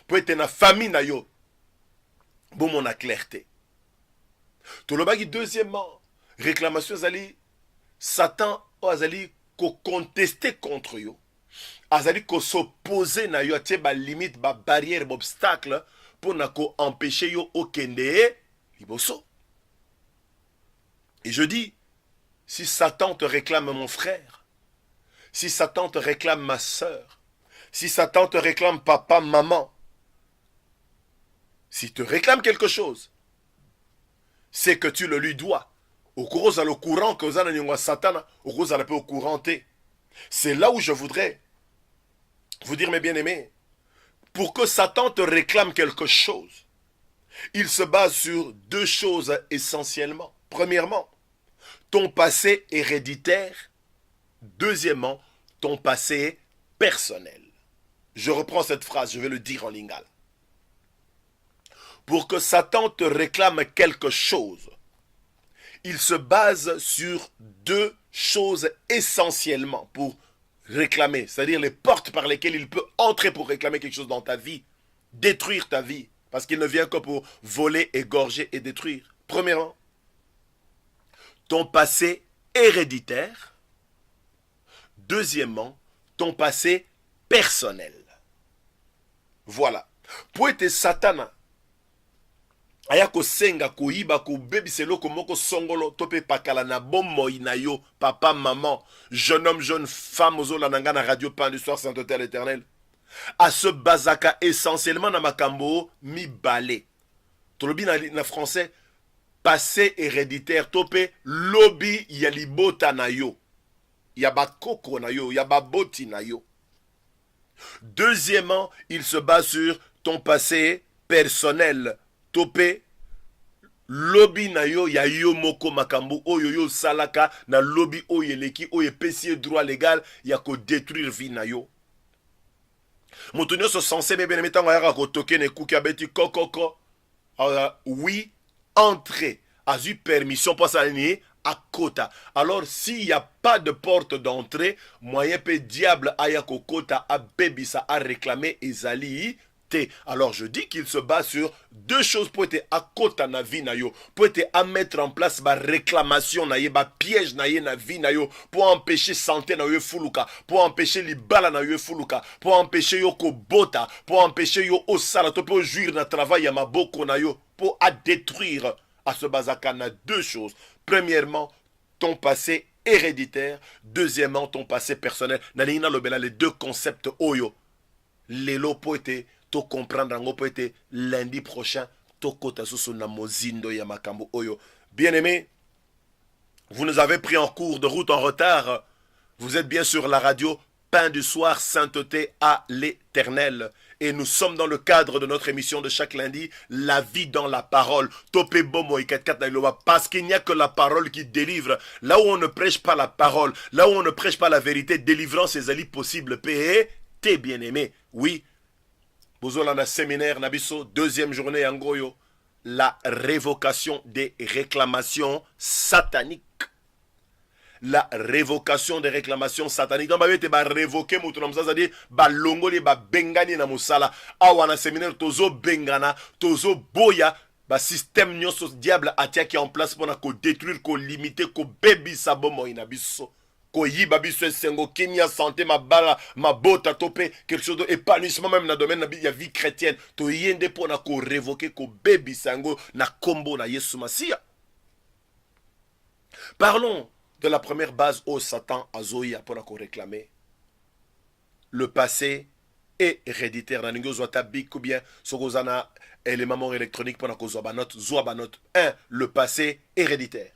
Pour être na famille na yo, bon mona clarté. Tolobaki deuxièmement, réclamation azali Satan azali ko contester contre yo. Azali ko s'opposer na yo atie ba limite ba barrière ba obstacle pour na ko empêcher yo okende liboso. Et je dis, si Satan te réclame mon frère, si Satan te réclame ma sœur, si Satan te réclame papa, maman, s'il te réclame quelque chose, c'est que tu le lui dois. Au courant le courant que vous avez Satan, au courant au couranté. C'est là où je voudrais vous dire, mes bien-aimés, pour que Satan te réclame quelque chose, il se base sur deux choses essentiellement. Premièrement, ton passé héréditaire. Deuxièmement, ton passé personnel. Je reprends cette phrase, je vais le dire en lingala. Pour que Satan te réclame quelque chose, il se base sur deux choses essentiellement pour réclamer, c'est-à-dire les portes par lesquelles il peut entrer pour réclamer quelque chose dans ta vie, détruire ta vie, parce qu'il ne vient que pour voler, égorger et détruire. Premièrement, ton passé héréditaire. Deuxièmement, ton passé personnel. Voilà. Pour être Satan, aya ko senga ko iba ko bebiselo ko moko songolo tope pakala na bomo inayo papa maman jeune homme jeune femme ozola nanga na radio pain du soir saint hôtel éternel à ce bazaka essentiellement na makambo mi balé Tolobi na français, passé héréditaire. Topé, lobby yalibota na yo. Yaba koko na yo, yaba boti na yo. Deuxièmement, il se base sur ton passé personnel. Topé, lobby na yo ya yo moko makambu oyo yo salaka na lobby oyo eleki oyo epesi droit légal ya ko détruire vie na yo. Moto nyonso censé bien aimé tango yaka ko toke ne kuki abeti kokoko. Oui, entrer. A eu permission pour s'aligner à quota. Alors, s'il n'y a pas de porte d'entrée, moyen peut diable aya kokota a bébisa a réclamer ezali. Alors je dis qu'il se base sur deux choses pour être à côté na vie na yo, pour être à mettre en place ma réclamation na ye, ma piège na ye na vie na yo, pour empêcher santé na yo fuluka, pour empêcher libala na yo fuluka, pour empêcher yo ko bota, pour empêcher yo osala, pour jouir na travail ya maboko na yo, pour à détruire à ce bazaka na deux choses. Premièrement, ton passé héréditaire, deuxièmement ton passé personnel. Nanina lobela les deux concepts oyo. Lelo po ete to comprendre ngo po ete lundi prochain to kota susu na mozindo ya makambo oyo. Bien-aimés, vous nous avez pris en cours de route en retard. Vous êtes bien sur la radio Pain du soir, sainteté à l'éternel. Et nous sommes dans le cadre de notre émission de chaque lundi, La vie dans la parole. Topé bomo parce qu'il n'y a que la parole qui délivre. Là où on ne prêche pas la parole, là où on ne prêche pas la vérité, délivrance est possible. T'es bien-aimé. Oui. Bozolana séminaire Nabiso, deuxième journée Angoyo. La révocation des réclamations sataniques. La révocation des réclamations sataniques. Donc, bah révoquer moutonam ça, c'est-à-dire, bah longoli, bah bengani na musala. Awana séminaire, tozo bengana, tozo boya, bah système nyoso diable atia qui est en place pour ko détruire, ko limiter, ko bébi sabomo inabiso. Ko yiba biso sengo Kenya santé ma bala, ma bota topé, quelque chose d'épanouissement même dans le domaine de la vie chrétienne. To yende pour na ko révoquer, ko bébi sango na kombo na Yesu Masia. Parlons de la première base au Satan à Zoïa pour qu'on réclamer le passé est héréditaire. Dans l'ingo zoata big ou bien sogozana élément électronique pour qu'on zoa note 1. Le passé héréditaire.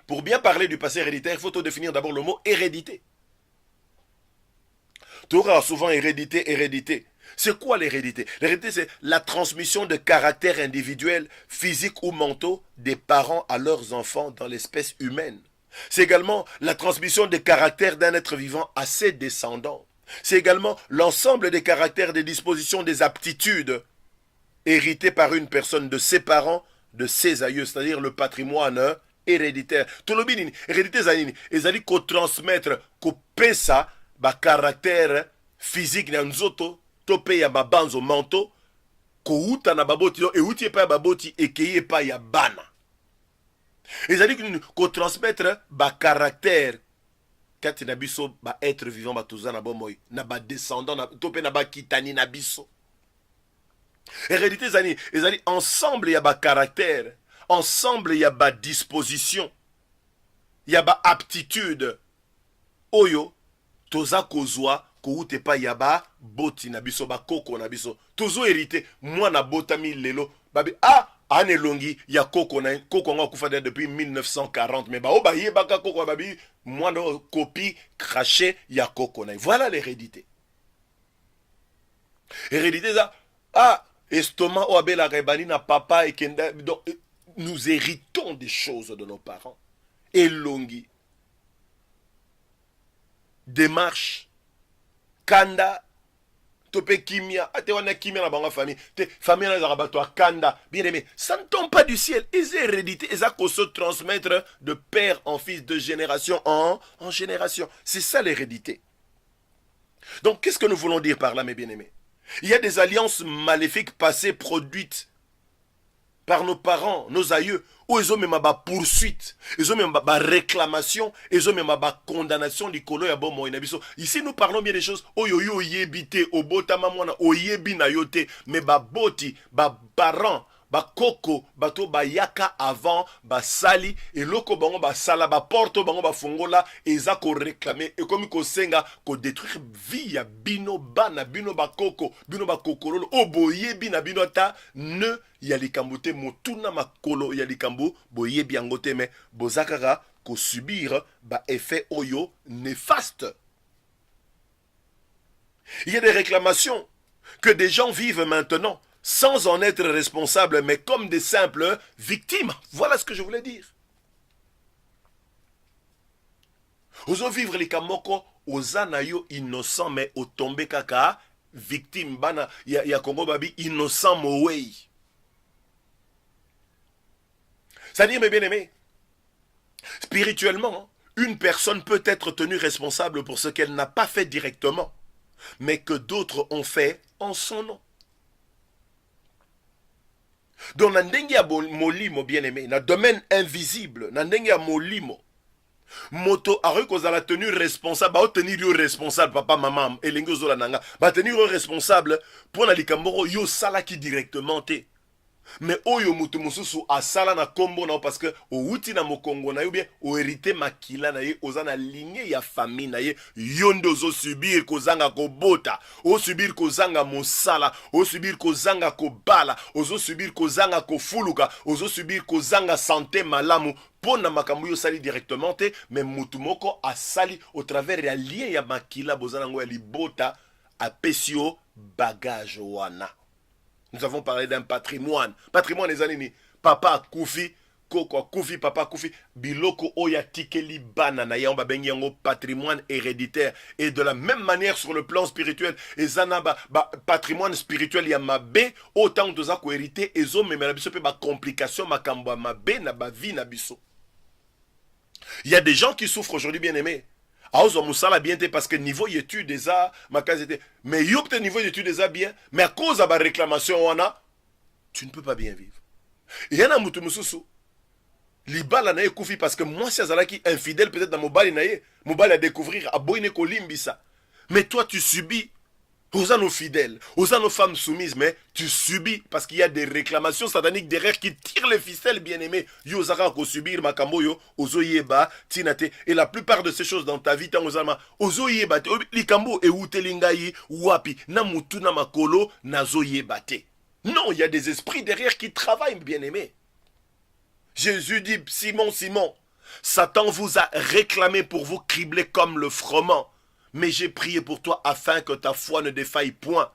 Pour bien parler du passé héréditaire, il faut définir d'abord le mot hérédité. Tu auras souvent hérédité. C'est quoi l'hérédité? L'hérédité, c'est la transmission de caractères individuels, physiques ou mentaux des parents à leurs enfants dans l'espèce humaine. C'est également la transmission des caractères d'un être vivant à ses descendants. C'est également l'ensemble des caractères, des dispositions, des aptitudes héritées par une personne de ses parents, de ses aïeux, c'est-à-dire le patrimoine héréditaire. Tout le monde, hérédité, c'est-à-dire qu'on transmettre, qu'on pesa, caractère physique, n'anzoto, topé ya babanzo manto ko uta na baboti e uti pa baboti e keye pa ya bana. Et ça dit que ko transmettre ba caractère quand na biso ba être vivant ba toza na bomoy na ba descendant na topé na ba kitani na biso. Hérédité zani ezali ensemble ya ba caractère, ensemble ya ba disposition, ya ba aptitude oyo toza kozwa koute pa yaba boti na biso ba koko na biso tozo hérité moi na botami lelo babi ane longi ya koko na koko nga kufa depuis 1940 mais ba o ba yebaka koko babi moi no copie craché ya koko na. Voilà l'hérédité. Hérédité ça estomac o abela rebani na papa et kenda. Donc nous héritons des choses de nos parents. Et longi démarche kanda topé kimia ate wana kimia na banga famille te famille na zarabato kanda bien aimé, ça ne tombe pas du ciel, ils hérédité et ça qu'on se transmettre de père en fils, de génération en génération. C'est ça l'hérédité. Donc qu'est-ce que nous voulons dire par là mes bien-aimés? Il y a des alliances maléfiques passées produites par nos parents, nos aïeux, où ils ont même ma poursuite, ils ont même ma réclamation, ils ont même ma condamnation du colo ya bon moïna biso. Ici nous parlons bien des choses oyo yebité obota mamona oyebi na yote mais ba boti ba parents bakoko bato bayaka avant basali eloko bango basala baporto bango bafongola eza koreklame ekomi kosenga kodétruire vie ya bino bana bino bakoko bino bakokololo oyo boyebi na bino ata ne ya likambo te motuna makolo ya likambo boyebi yango te me boza kaka kosubir baeffet oyo néfaste. Il y a des réclamations que des gens vivent maintenant sans en être responsables, mais comme des simples victimes. Voilà ce que je voulais dire. Ozo vivre les kamoko, ozana yo innocent, mais au tombe kaka, victime, bana, ya Congo babi, innocent mowei. C'est-à-dire, mes bien-aimés, spirituellement, une personne peut être tenue responsable pour ce qu'elle n'a pas fait directement, mais que d'autres ont fait en son nom. Donc, na ndenge ya molimo bien-aimé, na domaine invisible, na ndenge ya molimo, moto akoki kozala tenu responsable, bao tenir yo responsable, papa, maman, elenge ozola nanga, ba tenir yo responsable, pour na likambo yo salaki directement te. Mais oyo mutu mususu asala na kombo na parce que outi na mokongo na yo bien o hérité makila na ye oza na lignée ya famille na ye yondo zo subir kozanga kobota o subir kozanga mosala o subir kozanga kobala ozo subir kozanga kofuluka ozo subir kozanga santé malamu pona makambo yo sali directement te mais mutu moko asali au travers ya lien ya makila bozana ngo ya libota apesio bagage wana. Nous avons parlé d'un patrimoine. Patrimoine les années, papa Koufi, Koko Koufi, papa Koufi, Biloko Oya Tikeli Banana, Yamba Benyango, patrimoine héréditaire. Et de la même manière sur le plan spirituel, et Zanaba, patrimoine spirituel, Yamabe, autant de ça hérité, et zo, mais la biso pe ba complication, ma kamba, ma be, na ba vie, na biso. Il y a des gens qui souffrent aujourd'hui, bien aimés. Aozo musala bien parce que niveau études des arts ma case était mais yopte niveau d'études des arts bien mais à cause de la réclamation wana tu ne peux pas bien vivre. Et yana mutu mususu libala na ekufi parce que moi si azalaki infidèle peut-être dans mobali na ye mobali à découvrir à boyne ko limbisa mais toi tu subis. Aux nos fidèles, aux nos femmes soumises, mais tu subis parce qu'il y a des réclamations sataniques derrière qui tirent les ficelles, bien-aimés. Yo zara ko subir makambo yo, ozo yeba, tinate. Et la plupart de ces choses dans ta vie, ozo yeba, likambo e utelingai, wapi, na mutu na makolo, nazo yebate. Non, il y a des esprits derrière qui travaillent, bien-aimés. Jésus dit, Simon, Simon, Satan vous a réclamé pour vous cribler comme le froment. Mais j'ai prié pour toi afin que ta foi ne défaille point.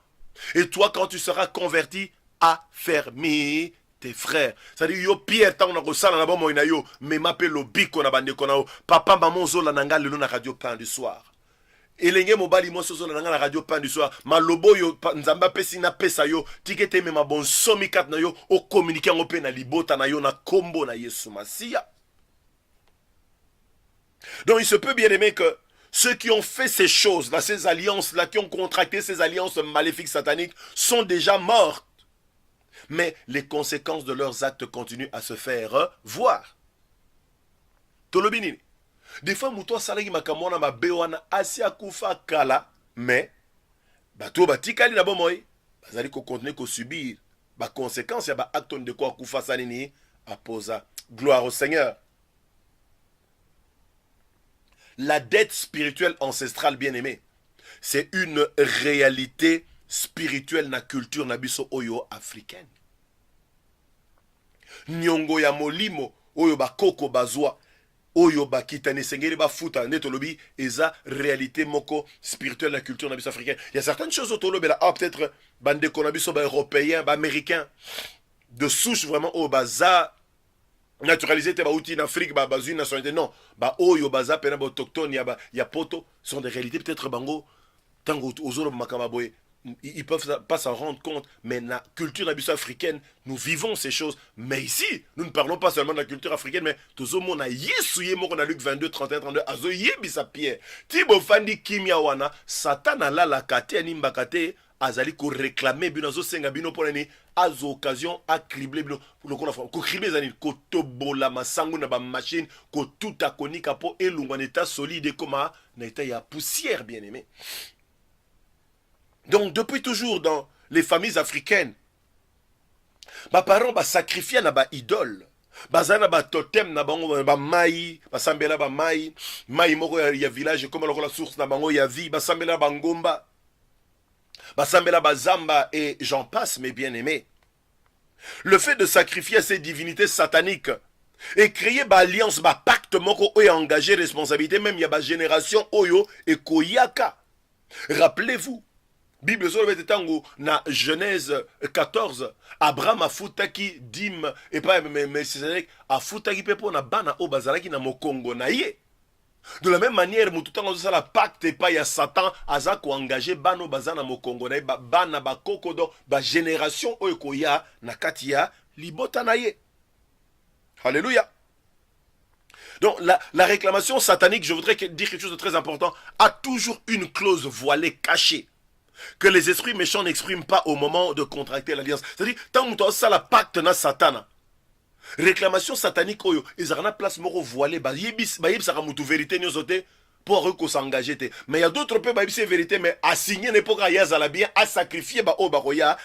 Et toi, quand tu seras converti, affermis tes frères. C'est-à-dire, yo Pierre, tant on a ça na bon na yo, mais m'appelle au biko na bande konao. Papa, maman, zola nanga le na radio pain du soir. Et l'engé mobali mo zola nanga la radio pain du soir. Ma lobo yo nzamba pesi na pesa yo, tikete me ma bon somi kat na yo, o communiquer en open na libota na yo na kombo na Yesu Masia. Donc il se peut bien aimer que ceux qui ont fait ces choses-là, ces alliances-là, qui ont contracté ces alliances maléfiques sataniques, sont déjà mortes. Mais les conséquences de leurs actes continuent à se faire voir. Tolobini. Des fois, moutoua salagi makamona ma bewana asia kufa kala, mais bato batikali na bomoy, bazali ko continuer ko subir ba conséquences ya ba acte de quoi kufa sanini aposa. Gloire au Seigneur. La dette spirituelle ancestrale bien-aimée, c'est une réalité spirituelle na culture na biso oyo africaine. Nyongo ya molimo oyo ba koko bazwa oyo ba kitane sengeri ba futa netolobi eza réalité moko spirituelle na culture na biso africaine. Il y a certaines choses autour là peut-être bande na biso ba européens, ba américains de souche vraiment au baza naturalisé te baouti en Afrique ba bazu nationalité non ba oyo baza pena ba autochtone ya poto sont des réalités peut-être bango tango ozolo makamba boy ils peuvent pas s'en rendre compte mais la culture nabiso africaine nous vivons ces choses mais ici nous ne parlons pas seulement de la culture africaine mais tozo mona yesu ye moko na Luc 22 31 32 azo yebisa Pierre tibo fandi kimia wana Satan ala la kate ani mbakate azali ko réclamer bino zo senga bino pour ni az occasion à cribler bino ko cribler zani ko tobola masangu na ba machine ko tout akonika po elungwa en état solide comme na état ya poussière bien aimé. Donc depuis toujours dans les familles africaines Baparents basacrifia na ba idole. Bazana ba totem na bango ba mai, basambela ba mai, mai moko ya village comme la source na bango ya vie, basambela ba ngomba. Basambela ba zamba et j'en passe mes bien-aimés. Le fait de sacrifier ces divinités sataniques et créer ba alliance, ba pacte moko et engager responsabilité même ya ba génération oyo et koyaka. Rappelez-vous, Bible tango na Genèse 14, Abraham afutaki dim et pas Melchizedek afutaki pepo na bana o bazalaki na mokongo na ye. De la même manière, mututango ça la pacte et pas ya Satan aza ko engager bano bazana mokongo na ye bana ba kokodo ba génération oyo koya na katia libota na ye. Alléluia. Donc la réclamation satanique, je voudrais dire quelque chose de très important, a toujours une clause voilée cachée que les esprits méchants n'expriment pas au moment de contracter l'alliance. C'est-à-dire, tant que ça la pacte na Satan, réclamation satanique, ils ont une place moro voilée, ça a une vérité pour eux s'engager. Mais il y a d'autres peuples qui ont vérité, mais à signer n'importe quoi, bien, à sacrifier,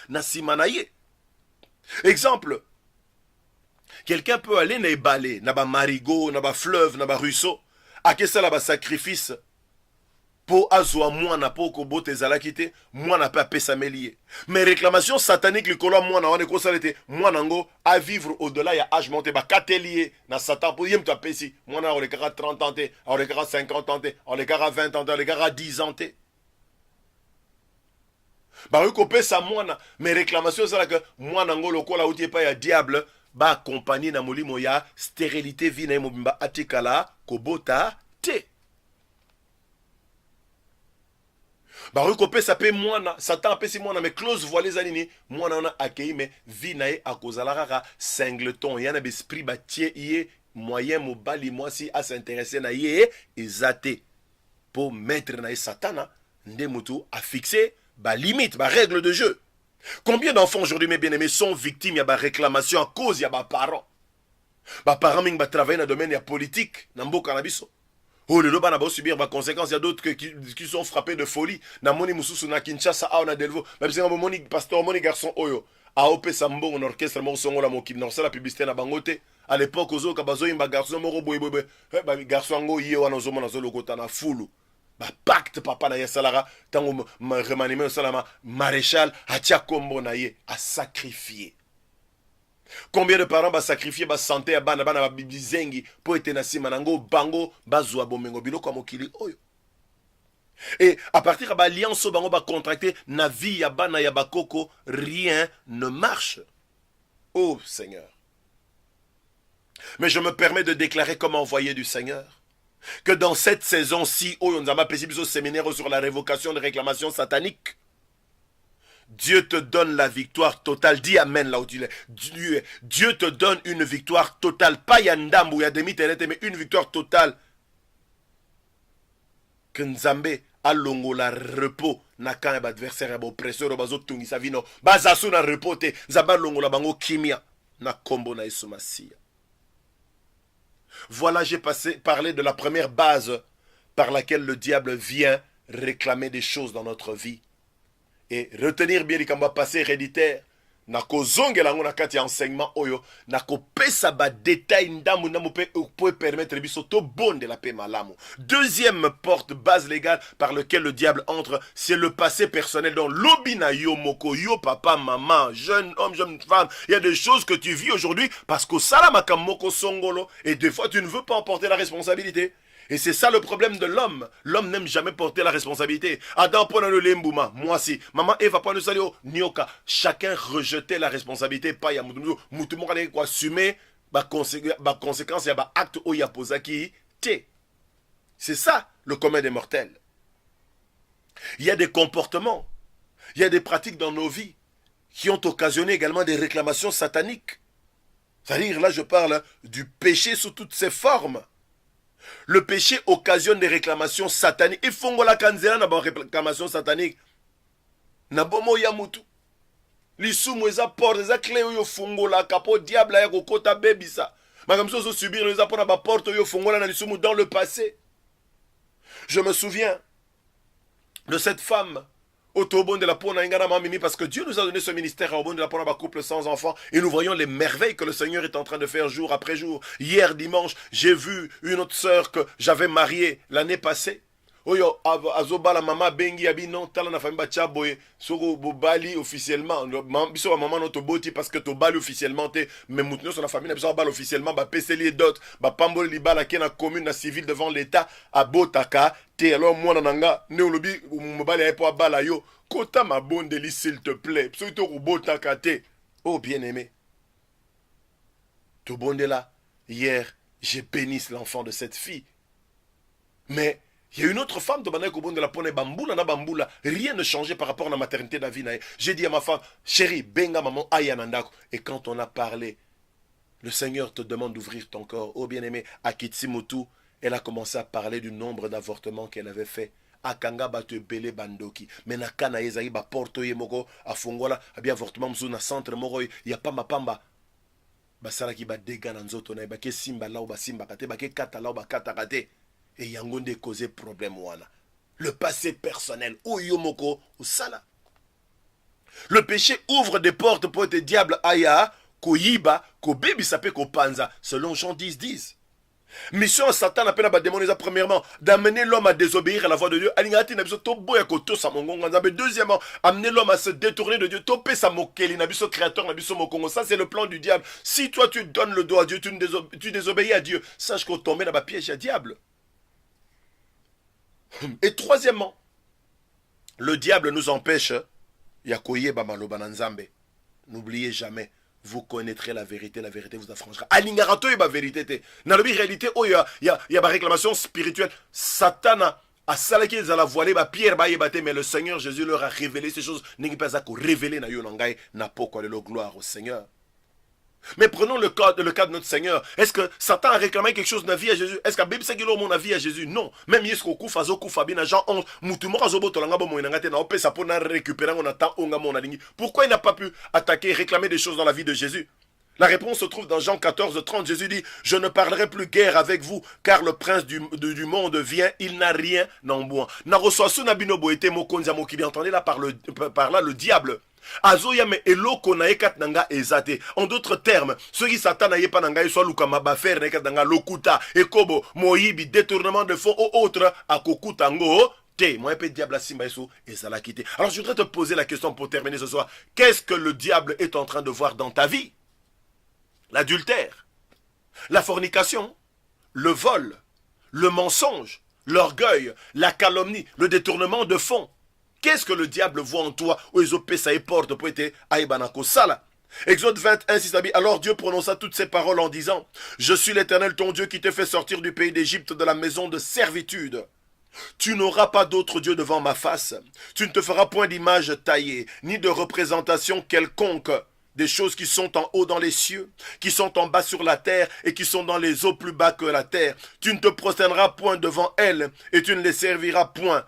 na simanaye. Exemple, quelqu'un peut aller na balé, na ba marigot, na ba fleuve, na ba ruisseau, à que ça la sacrifice. Pour azwa mwana po ko bote zalakite mwana pa pesa melier. Mais réclamation satanique le kolo mwana wane ko salete mwana ngo à vivre au-delà ya âge monté ba katelier na satan pour yem to pesi mwana on le kara 30 ans té, on le kara 50 ans té, on le kara 20 ans té, on le kara 10 ans té. Ba ko pesa mwana mais réclamation ça la que mwana ngo lokola outie pa ya diable ba accompagner na molimo ya stérilité vie na mobimba atikala ko bota té. Bah recoper ça peut moi Satan apesi moi mais close voilée zanini moi on a accueilli mais vie nae à cause la rara singleton y en a esprit bâtier y moyen mobali moi si à s'intéresser na yé exaté pour mettre na Satan ndemutu à fixer ba limite ba règle de jeu. Combien d'enfants aujourd'hui mes bien-aimés sont victimes y a ba réclamation à cause y a ba parents. Ba parents ming ba travailler dans le domaine ya politique na mboka na biso. Oh, le loba n'a pas subir ma conséquence. Il y a d'autres qui sont frappés de folie. Na moni mususu na Kinshasa, a on a Delvaux. Même si on moni pasteur, moni garçon oyo. A opé sambo en orchestre, mon son la mon qui dans la publicité na bangote. À l'époque, aux autres, kabazo imba garçon moro boy boy. Bah garçon ngo yé wana zomo na zolo kota na fulu. Bah pacte papa na yasalara. Tango remanime salama maréchal hatia kombo na ye à sacrifier. Combien de parents va sacrifier ba santé à bana bana bizengi pour être nasi manango bango bazwa bomengo biloko mokili oyo. Et à partir de l'alliance bango ba contracter na vie ya bana ya bakoko rien ne marche. Oh Seigneur. Mais je me permets de déclarer comme envoyé du Seigneur que dans cette saison-ci oyo nous avons passé au séminaire sur la révocation de réclamations sataniques. Dieu te donne la victoire totale. Dis amen là où tu es. Dieu te donne une victoire totale. Pas yandam ou yademi-terete, mais une victoire totale. Que Nzambe a longo la repos. Nakan eba adversaire eba oppresseur obazo tungi savino. Bazasu na repos te. Nzamba longo la bango kimia. Na kombo na Yesu Masiya. Voilà, j'ai parlé de la première base par laquelle le diable vient réclamer des choses dans notre vie. Et retenir bien les combats passés héréditaires. Nako zongela ngona kati enseignement oyo. Nako pesa ba détail ndamu namu pour permettre biso to bonde la paix malamu. Deuxième porte base légale par lequel le diable entre, c'est le passé personnel. Donc lobina yo moko yo papa maman jeune homme jeune femme. Il y a des choses que tu vis aujourd'hui parce que salamaka moko songolo et des fois tu ne veux pas en porter la responsabilité. Et c'est ça le problème de l'homme. L'homme n'aime jamais porter la responsabilité. Adam pona le lembouma, moi si. Maman Eva pona le salio, nioka. Chacun rejetait la responsabilité. Pas ya moutoumou kane quoi assumer. Ba conséquence ya ba acte o ya posaki te. C'est ça le commun des mortels. Il y a des comportements, il y a des pratiques dans nos vies qui ont occasionné également des réclamations sataniques. C'est-à-dire là je parle du péché sous toutes ses formes. Le péché occasionne des réclamations sataniques. Et fongola kanzela na ba réclamation satanique. Na bomo ya mutu. Lisumu eza porte eza clé yo fongola kapo diable ya kokota bebisa. Makamso zo subir les apona ba porte yo fongola na lisumu dans le passé. Je me souviens de cette femme Autobon de la Pona Ingana Mamimi, parce que Dieu nous a donné ce ministère à Obon de la Pona, couple sans enfants, et nous voyons les merveilles que le Seigneur est en train de faire jour après jour. Hier dimanche, j'ai vu une autre sœur que j'avais mariée l'année passée. Oyo azoba la mama bengi abi non tala na famille bacha boye soko bobali officiellement biso ba maman notre boti parce que to bali officiellement te mais mutno sur la famille na biso bali officiellement ba peseli dot ba pamboli libala ke na commune na civil devant l'état à botaka te alors moi nanga ne olobi mobali ay po bala yo kota ma bondeli s'il te plaît so to botaka te oh bien-aimé to bondela hier j'ai béni l'enfant de cette fille mais il y a une autre femme de la Pone Bamboula na Bamboula. Rien ne changeait par rapport à la maternité d'Avinae. J'ai dit à ma femme, chérie, benga maman ayanandako. Et quand on a parlé, le Seigneur te demande d'ouvrir ton corps. Oh bien-aimé, à Kitsimutu, elle a commencé à parler du nombre d'avortements qu'elle avait fait. Akanga ba te belé bandoki. Mais na kana yezaï ba porto ye moko a fongola a bien avortement mzu na centre moko ya pa mapamba. Basala ki ba dega na nzoto na ba ke simba la ou ba simba kate ba ke kata la ou ba kata kate. Et yangonde causé problème wana. Le passé personnel. Oyomoko ou sala. Le péché ouvre des portes pour être diable aya, koyiba, ko baby sape ko panza, selon Jean 10:10. Mission à Satan appelle à démoniser premièrement, d'amener l'homme à désobéir à la voix de Dieu. Deuxièmement, amener l'homme à se détourner de Dieu. Ça c'est le plan du diable. Si toi tu donnes le dos à Dieu, tu désobéis à Dieu, sache qu'on tombe dans le piège à diable. Et troisièmement, le diable nous empêche. N'oubliez jamais, vous connaîtrez la vérité vous affranchira. Alingarato est la vérité. Dans la réalité, il y a une réclamation spirituelle. Satan a salaki à la voilée, Pierre mais le Seigneur Jésus leur a révélé ces choses. N'est pas à révéler na yonangai na poko le gloire au Seigneur. Mais prenons le cas de notre Seigneur. Est-ce que Satan a réclamé quelque chose de la vie à Jésus? Est-ce que la Bible sait qu'il a mon avis à Jésus? Non. Même Yesko Koufa, Zokoufa, Bin, Jean 11, Moutumo, Azobo, Tolanga, Moinangate, na Ope, Sapona, récupérer, on attend, Onga, mon aligné. Pourquoi il n'a pas pu attaquer, réclamer des choses dans la vie de Jésus? La réponse se trouve dans Jean 14:30. Jésus dit, je ne parlerai plus guère avec vous, car le prince du monde vient, il n'a rien en moi. Naroswasu Nabinobo était Mokonza Mokibi, entendez là par là le diable. Azoyame eloko na ekat nanga ezate. En d'autres termes, ceux qui Satan na yepa nanga soit lukama bafer na ekat nanga lokuta ekobo moyibi détournement de fonds ou autre akokuta ngo te. Moi pe diable simba eso ezala kité. Alors je voudrais te poser la question pour terminer ce soir. Qu'est-ce que le diable est en train de voir dans ta vie? L'adultère, la fornication, le vol, le mensonge, l'orgueil, la calomnie, le détournement de fonds. Qu'est-ce que le diable voit en toi? Exode 21, 6 habits. Alors Dieu prononça toutes ces paroles en disant, je suis l'Éternel ton Dieu qui t'ai fait sortir du pays d'Égypte de la maison de servitude. Tu n'auras pas d'autre Dieu devant ma face. Tu ne te feras point d'image taillée, ni de représentation quelconque des choses qui sont en haut dans les cieux, qui sont en bas sur la terre et qui sont dans les eaux plus bas que la terre. Tu ne te prosterneras point devant elles et tu ne les serviras point.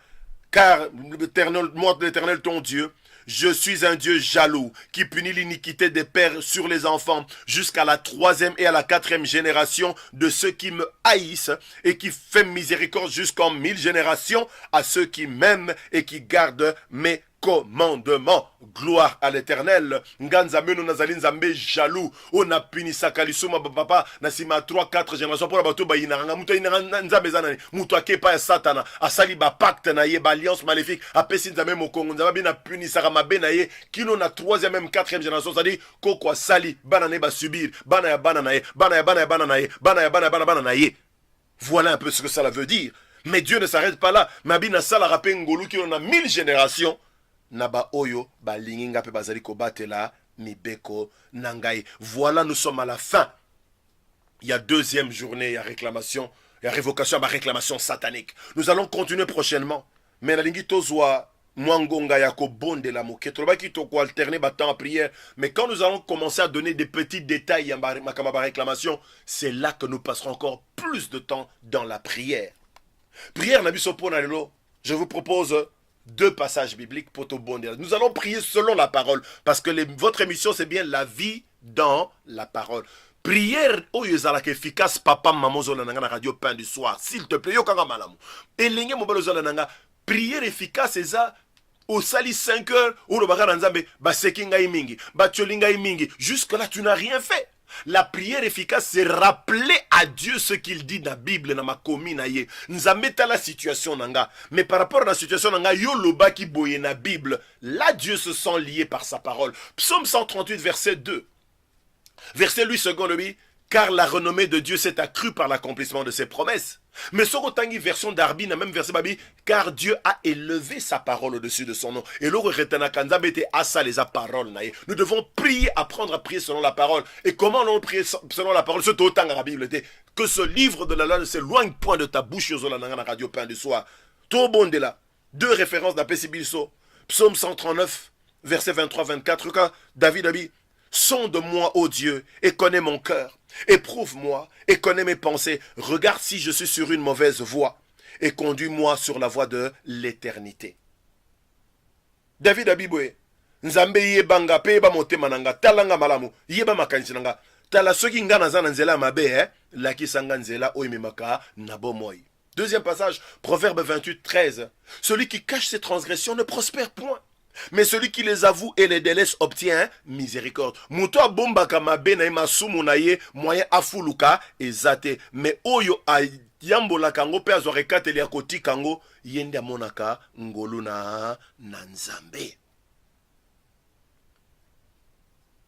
Car moi, l'Éternel ton Dieu, je suis un Dieu jaloux qui punit l'iniquité des pères sur les enfants jusqu'à la 3e et à la 4e génération de ceux qui me haïssent et qui fait miséricorde jusqu'en 1000 générations à ceux qui m'aiment et qui gardent mes commandement. Gloire à l'Éternel. Nganzambe no nazali nzambe jaloux. On a puni sakalisuma papa na sima 3-4 générations pour la bato ba inanga muto inanga nzambe zanani. Muto akepa ya satana. Asali ba pacte na ye ba alliance maléfique. Apesi nzambe mokongo nzambe bina puni saka mabe na ye. Kino na 3e même 4e génération. C'est-à-dire koko asali bana ne ba subir. Bana ya bana na ye. Bana ya bana ya bana na ye. Bana ya bana ya bana na ye. Voilà un peu ce que ça veut dire. Mais Dieu ne s'arrête pas là. Mabina sala rapé ngolu qui en a 1000 générations. Naba oyo ba linginga pe bazali ko batela mibeko nangai. Voilà, nous sommes à la fin. Il y a 2e journée, il y a réclamation, il y a révocation, il y a réclamation satanique. Nous allons continuer prochainement. Mais la lingi tozwa mwangonga yako bonde la moke. Trobaki to ko alterner ba temps à prière. Mais quand nous allons commencer à donner des petits détails à ma réclamation, c'est là que nous passerons encore plus de temps dans la prière. Prière na biso pona lelo. Je vous propose 2 passages bibliques pour tout bon. Nous allons prier selon la parole. Parce que votre émission, c'est bien la vie dans la parole. Prière, oh yezalak efficace, papa, maman, zolananga, radio pain du soir. S'il te plaît, yo kanga malamu. Et l'ingé mobile zolananga. Prière efficace, c'est ça. au sali 5 heures, ou le bagara nzambe, ba sekinga mingi, ba tcholinga mingi. Jusque là, tu n'as rien fait. La prière efficace, c'est rappeler à Dieu ce qu'il dit dans la Bible, dans ma commune. Nzambe ta la situation nanga. Mais par rapport à la situation nanga, yo loba ki boye na Bible. Là, Dieu se sent lié par sa parole. Psaume 138, verset 2. Verset 8 secondes, oui. Car la renommée de Dieu s'est accrue par l'accomplissement de ses promesses. Mais ce Tangi version d'Arbi, dans même verset babi, car Dieu a élevé sa parole au-dessus de son nom. Et l'eau retena kanzambe était asa les paroles. Nous devons prier, apprendre à prier selon la parole. Et comment l'on prie selon la parole? Ce Totang la Bible était que ce livre de la loi ne s'éloigne point de ta bouche, Yozola Nanga radio pain du soir. Tobondela. 2 références d'Apesibilso. Psaume 139, verset 23-24. Quand David a dit, sonde-moi, ô Dieu, et connais mon cœur. Éprouve-moi et connais mes pensées. Regarde si je suis sur une mauvaise voie et conduis-moi sur la voie de l'éternité. David Abiboué, Nzambe yebanga peba motema nanga talanga malamu yeba makanisi nanga tala soki nga naza na nzela mabe laki sanga nzela oyememaka nabomoi. Deuxième passage, Proverbe 28, 13. Celui qui cache ses transgressions ne prospère point. Mais celui qui les avoue et les délaisse obtient miséricorde. Muto bomba kamabe na masumu na ye moyen afuluka ezate. Mais oyo a yambola kango pe azore kateli akoti kango yende amonaka ngolu na nzambe.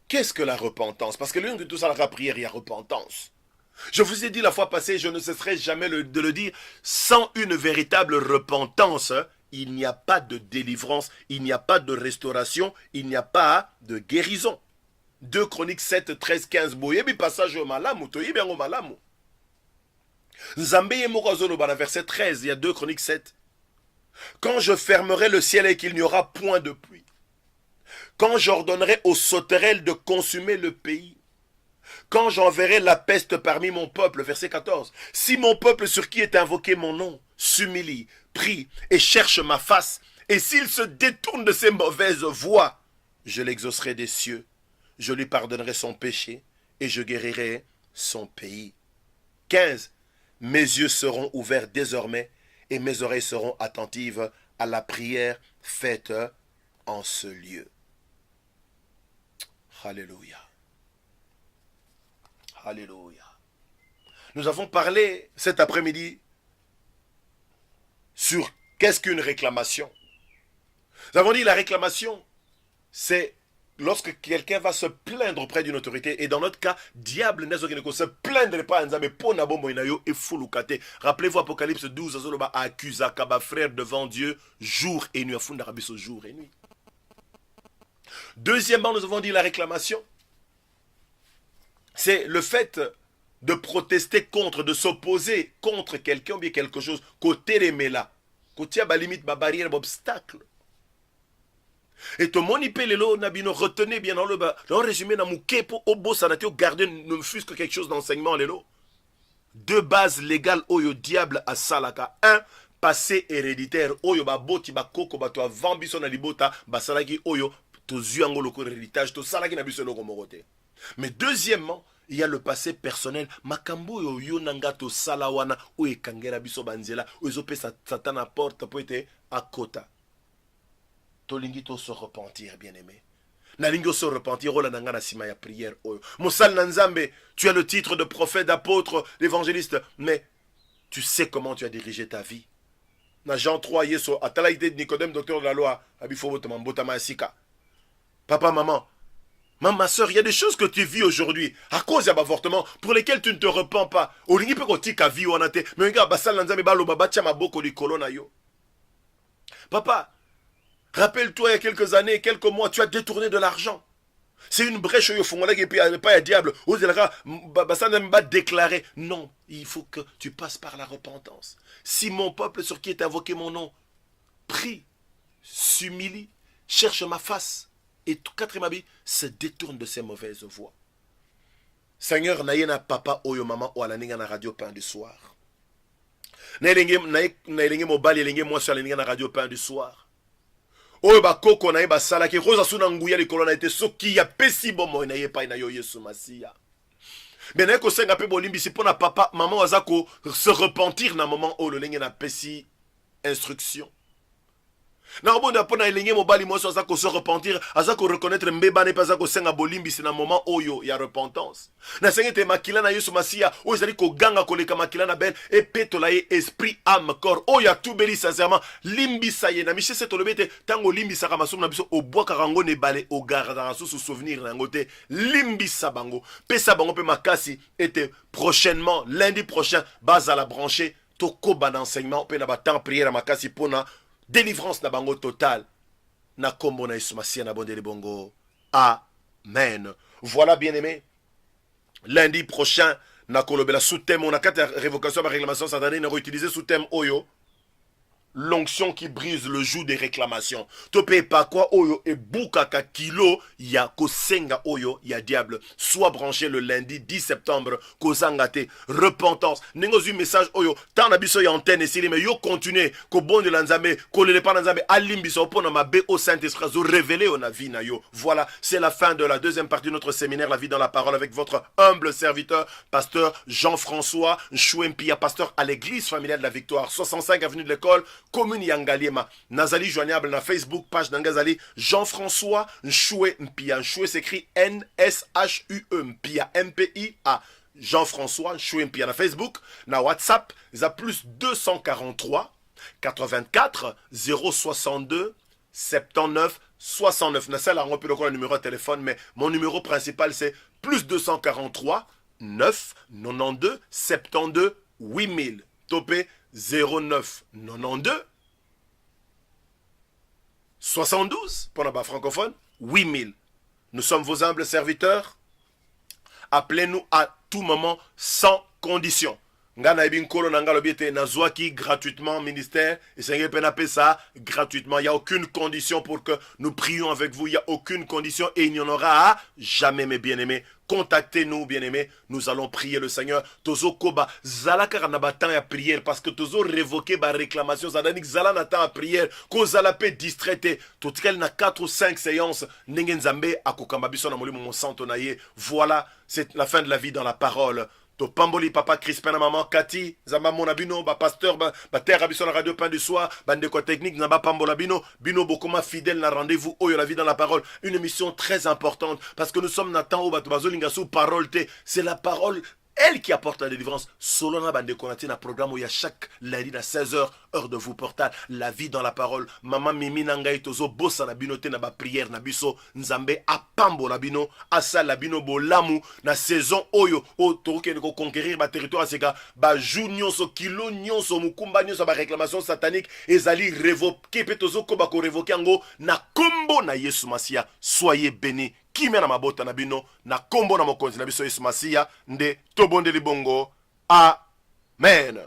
Qu'est-ce que la repentance? Parce que l'une de tout ça, la prière, il y a repentance. Je vous ai dit la fois passée, je ne cesserai jamais de le dire, sans une véritable repentance, il n'y a pas de délivrance, il n'y a pas de restauration, il n'y a pas de guérison. 2 Chroniques 7, 13, 15. Boyebi passage au malamu, toyebi au malamu. Nzambe yemokazolo bana verset 13, il y a 2 Chroniques 7. Quand je fermerai le ciel et qu'il n'y aura point de pluie, quand j'ordonnerai aux sauterelles de consumer le pays, quand j'enverrai la peste parmi mon peuple, verset 14. Si mon peuple sur qui est invoqué mon nom s'humilie, prie et cherche ma face, et s'il se détourne de ses mauvaises voies, je l'exaucerai des cieux, je lui pardonnerai son péché et je guérirai son pays. 15. Mes yeux seront ouverts désormais et mes oreilles seront attentives à la prière faite en ce lieu. Alléluia. Alléluia. Nous avons parlé cet après-midi sur qu'est-ce qu'une réclamation. Nous avons dit la réclamation, c'est lorsque quelqu'un va se plaindre auprès d'une autorité. Et dans notre cas, diable n'est se plaindre pas mais pour nabombo inayo et fulukate. Rappelez-vous Apocalypse 12, azoloba accusa kaba frère devant Dieu jour et nuit, afunda rabiso jour et nuit. Deuxièmement, nous avons dit la réclamation. C'est le fait de protester contre, de s'opposer contre quelqu'un ou bien quelque chose. Côté les mélas. Côté à la limite, ma barrière, obstacle. Et tout le monde, il peut nabino retenez bien dans le résumé, dans mon kepo, au beau sanate, garder, ne fût que quelque chose d'enseignement, lélo. 2 bases légales, oyo diable à salaka. 1, passé héréditaire, oyo ba boti ba koko ba to vambiso na libota, ba salaki oyo, to zuango loko héritage, to salaki na biso loko morote. Mais deuxièmement, il y a le passé personnel. Makambo yo yo nanga to salawana o ekangera biso banzela o ezope satana porte pour être à kota. To lingi to se repentir, bien-aimé. Na lingi se repentir ola nanga na sima ya prière oyo. Mosal Nzambe, tu as le titre de prophète, d'apôtre, d'évangéliste, mais tu sais comment tu as dirigé ta vie. Na Jean 3 yeso atalaïde de Nicodème, docteur de la loi, abifo botama botama sika. Papa, maman, ma soeur, il y a des choses que tu vis aujourd'hui à cause de l'avortement pour lesquelles tu ne te repens pas. Papa, rappelle-toi, il y a quelques années, quelques mois, tu as détourné de l'argent. C'est une brèche au fond, et puis pas un diable. Ça n'aime pas déclarer. Non, il faut que tu passes par la repentance. Si mon peuple sur qui est invoqué mon nom prie, s'humilie, cherche ma face, et tout quatrième habit se détourne de ses mauvaises voies. Seigneur, naïna papa oyo maman ou alaninga na radio pain du soir. Naïlinge mobali elinge moi sur alaninga na radio pain du soir. Oyo ba koko na ba sala ki rosa suna nguya likolo na ete soki ya pesi bomo na ye pa na yo Yesu Masia. Bena ko senga pe bolimbi si pona papa maman wazako se repentir na moment o le linge na pesi instruction. na obonda pona elenge mobali moso aza ko se repentir, aza ko reconnaître mbeba ne pas ko senga bolimbi sina moment oyo ya repentance. Na sengete makila na Yesu Masia o ezali ko ganga koleka makila na ben et petola ye esprit âme corps o ya tubeli sincèrement limbi saye na miche setolobete tango limbi saka masumu na biso o boka rango ne bale o garda sous souvenir na ngote limbi sabango pesa bango pe makasi était prochainement lundi prochain base à la brancher toko ban enseignement pe na ba temps prière à makasi pona délivrance na bango total na kombo na Yesu Masia na bondeli bongo. Amen. Voilà bien aimé. Lundi prochain na kolobela sous thème on a quatre révocations par réclamation satanique na réutiliser sous thème oyo l'onction qui brise le joug des réclamations. Topé pas quoi oyo et boukaka kilo ya kosenga oyo ya diable. Soit branché le lundi 10 septembre kozangate repentance. Nengozu message oyo tant na biso ya antenne esili mais yo continuer ko bon de lanzambe ko le pas lanzambe alimbiso pona mabe au Saint-Esprit zo révéler on a vie na yo. Voilà, c'est la fin de la deuxième partie de notre séminaire La vie dans la parole avec votre humble serviteur pasteur Jean-François Chouempia, pasteur à l'église familiale de la Victoire, 65 avenue de l'école commune Yangaliema. Nazali joignable na Facebook page d'Angazali Jean-François Nchoué Mpia. Nchoué s'écrit N-S-H-U-E Mpia M-P-I-A. Jean-François Nchoué Mpia na Facebook. Na WhatsApp, ils a plus 243 84 062 79 69. Na celle on peut le numéro de téléphone, mais mon numéro principal c'est plus 243 9 92 72 8000. Topé 09 92 72 pour la francophone 8000. Nous sommes vos humbles serviteurs. Appelez-nous à tout moment sans condition. Ngana ibinkolo nanga lobiete nazwaki gratuitement ministère et c'est ça gratuitement. Il n'y a aucune condition pour que nous prions avec vous. Il n'y a aucune condition et il n'y en aura jamais, mes bien-aimés. Contactez-nous, bien-aimés. Nous allons prier le Seigneur. Tozo koba zalaka na batan ya prière parce que tozo révoquer ba réclamation zadanik zala na temps à prière ko zala pe distraité. Totel na 4 ou 5 séances ndenge nzambe akokamba biso na molimo mon santo na ye. Voilà, c'est la fin de la vie dans la parole. To pamboli papa Crispin na maman Cathy zamba mona bino ba pasteur ba terre biso na radio pain du soir bande ko technique na ba pambola bino bokoma fidèle na rendez-vous oyo la vie dans la parole, une émission très importante parce que nous sommes na temps où bato bazolinga sous parole te, c'est la parole elle qui apporte la délivrance. Solona bande konati na programme où il y a chaque lundi à 16h heure de vous portal la vie dans la parole. Maman mimi nangai tozo bossa na bino te na ba prière na biso nzambe apambo na bino asa la bino bolamu na saison oyo o toke ko conquérir ba territoire seka ba jou nyonso kilo nyonso mukumba nyonso ba réclamation satanique ezali révoquer pe tozo ko ba ko révoquer ngo na kombo na Yesu Masia. Soyez bénis. Kimena mabota na bino na kombo na mokonzi na biso Yesu Masia nde tobondeli bongo. Amen.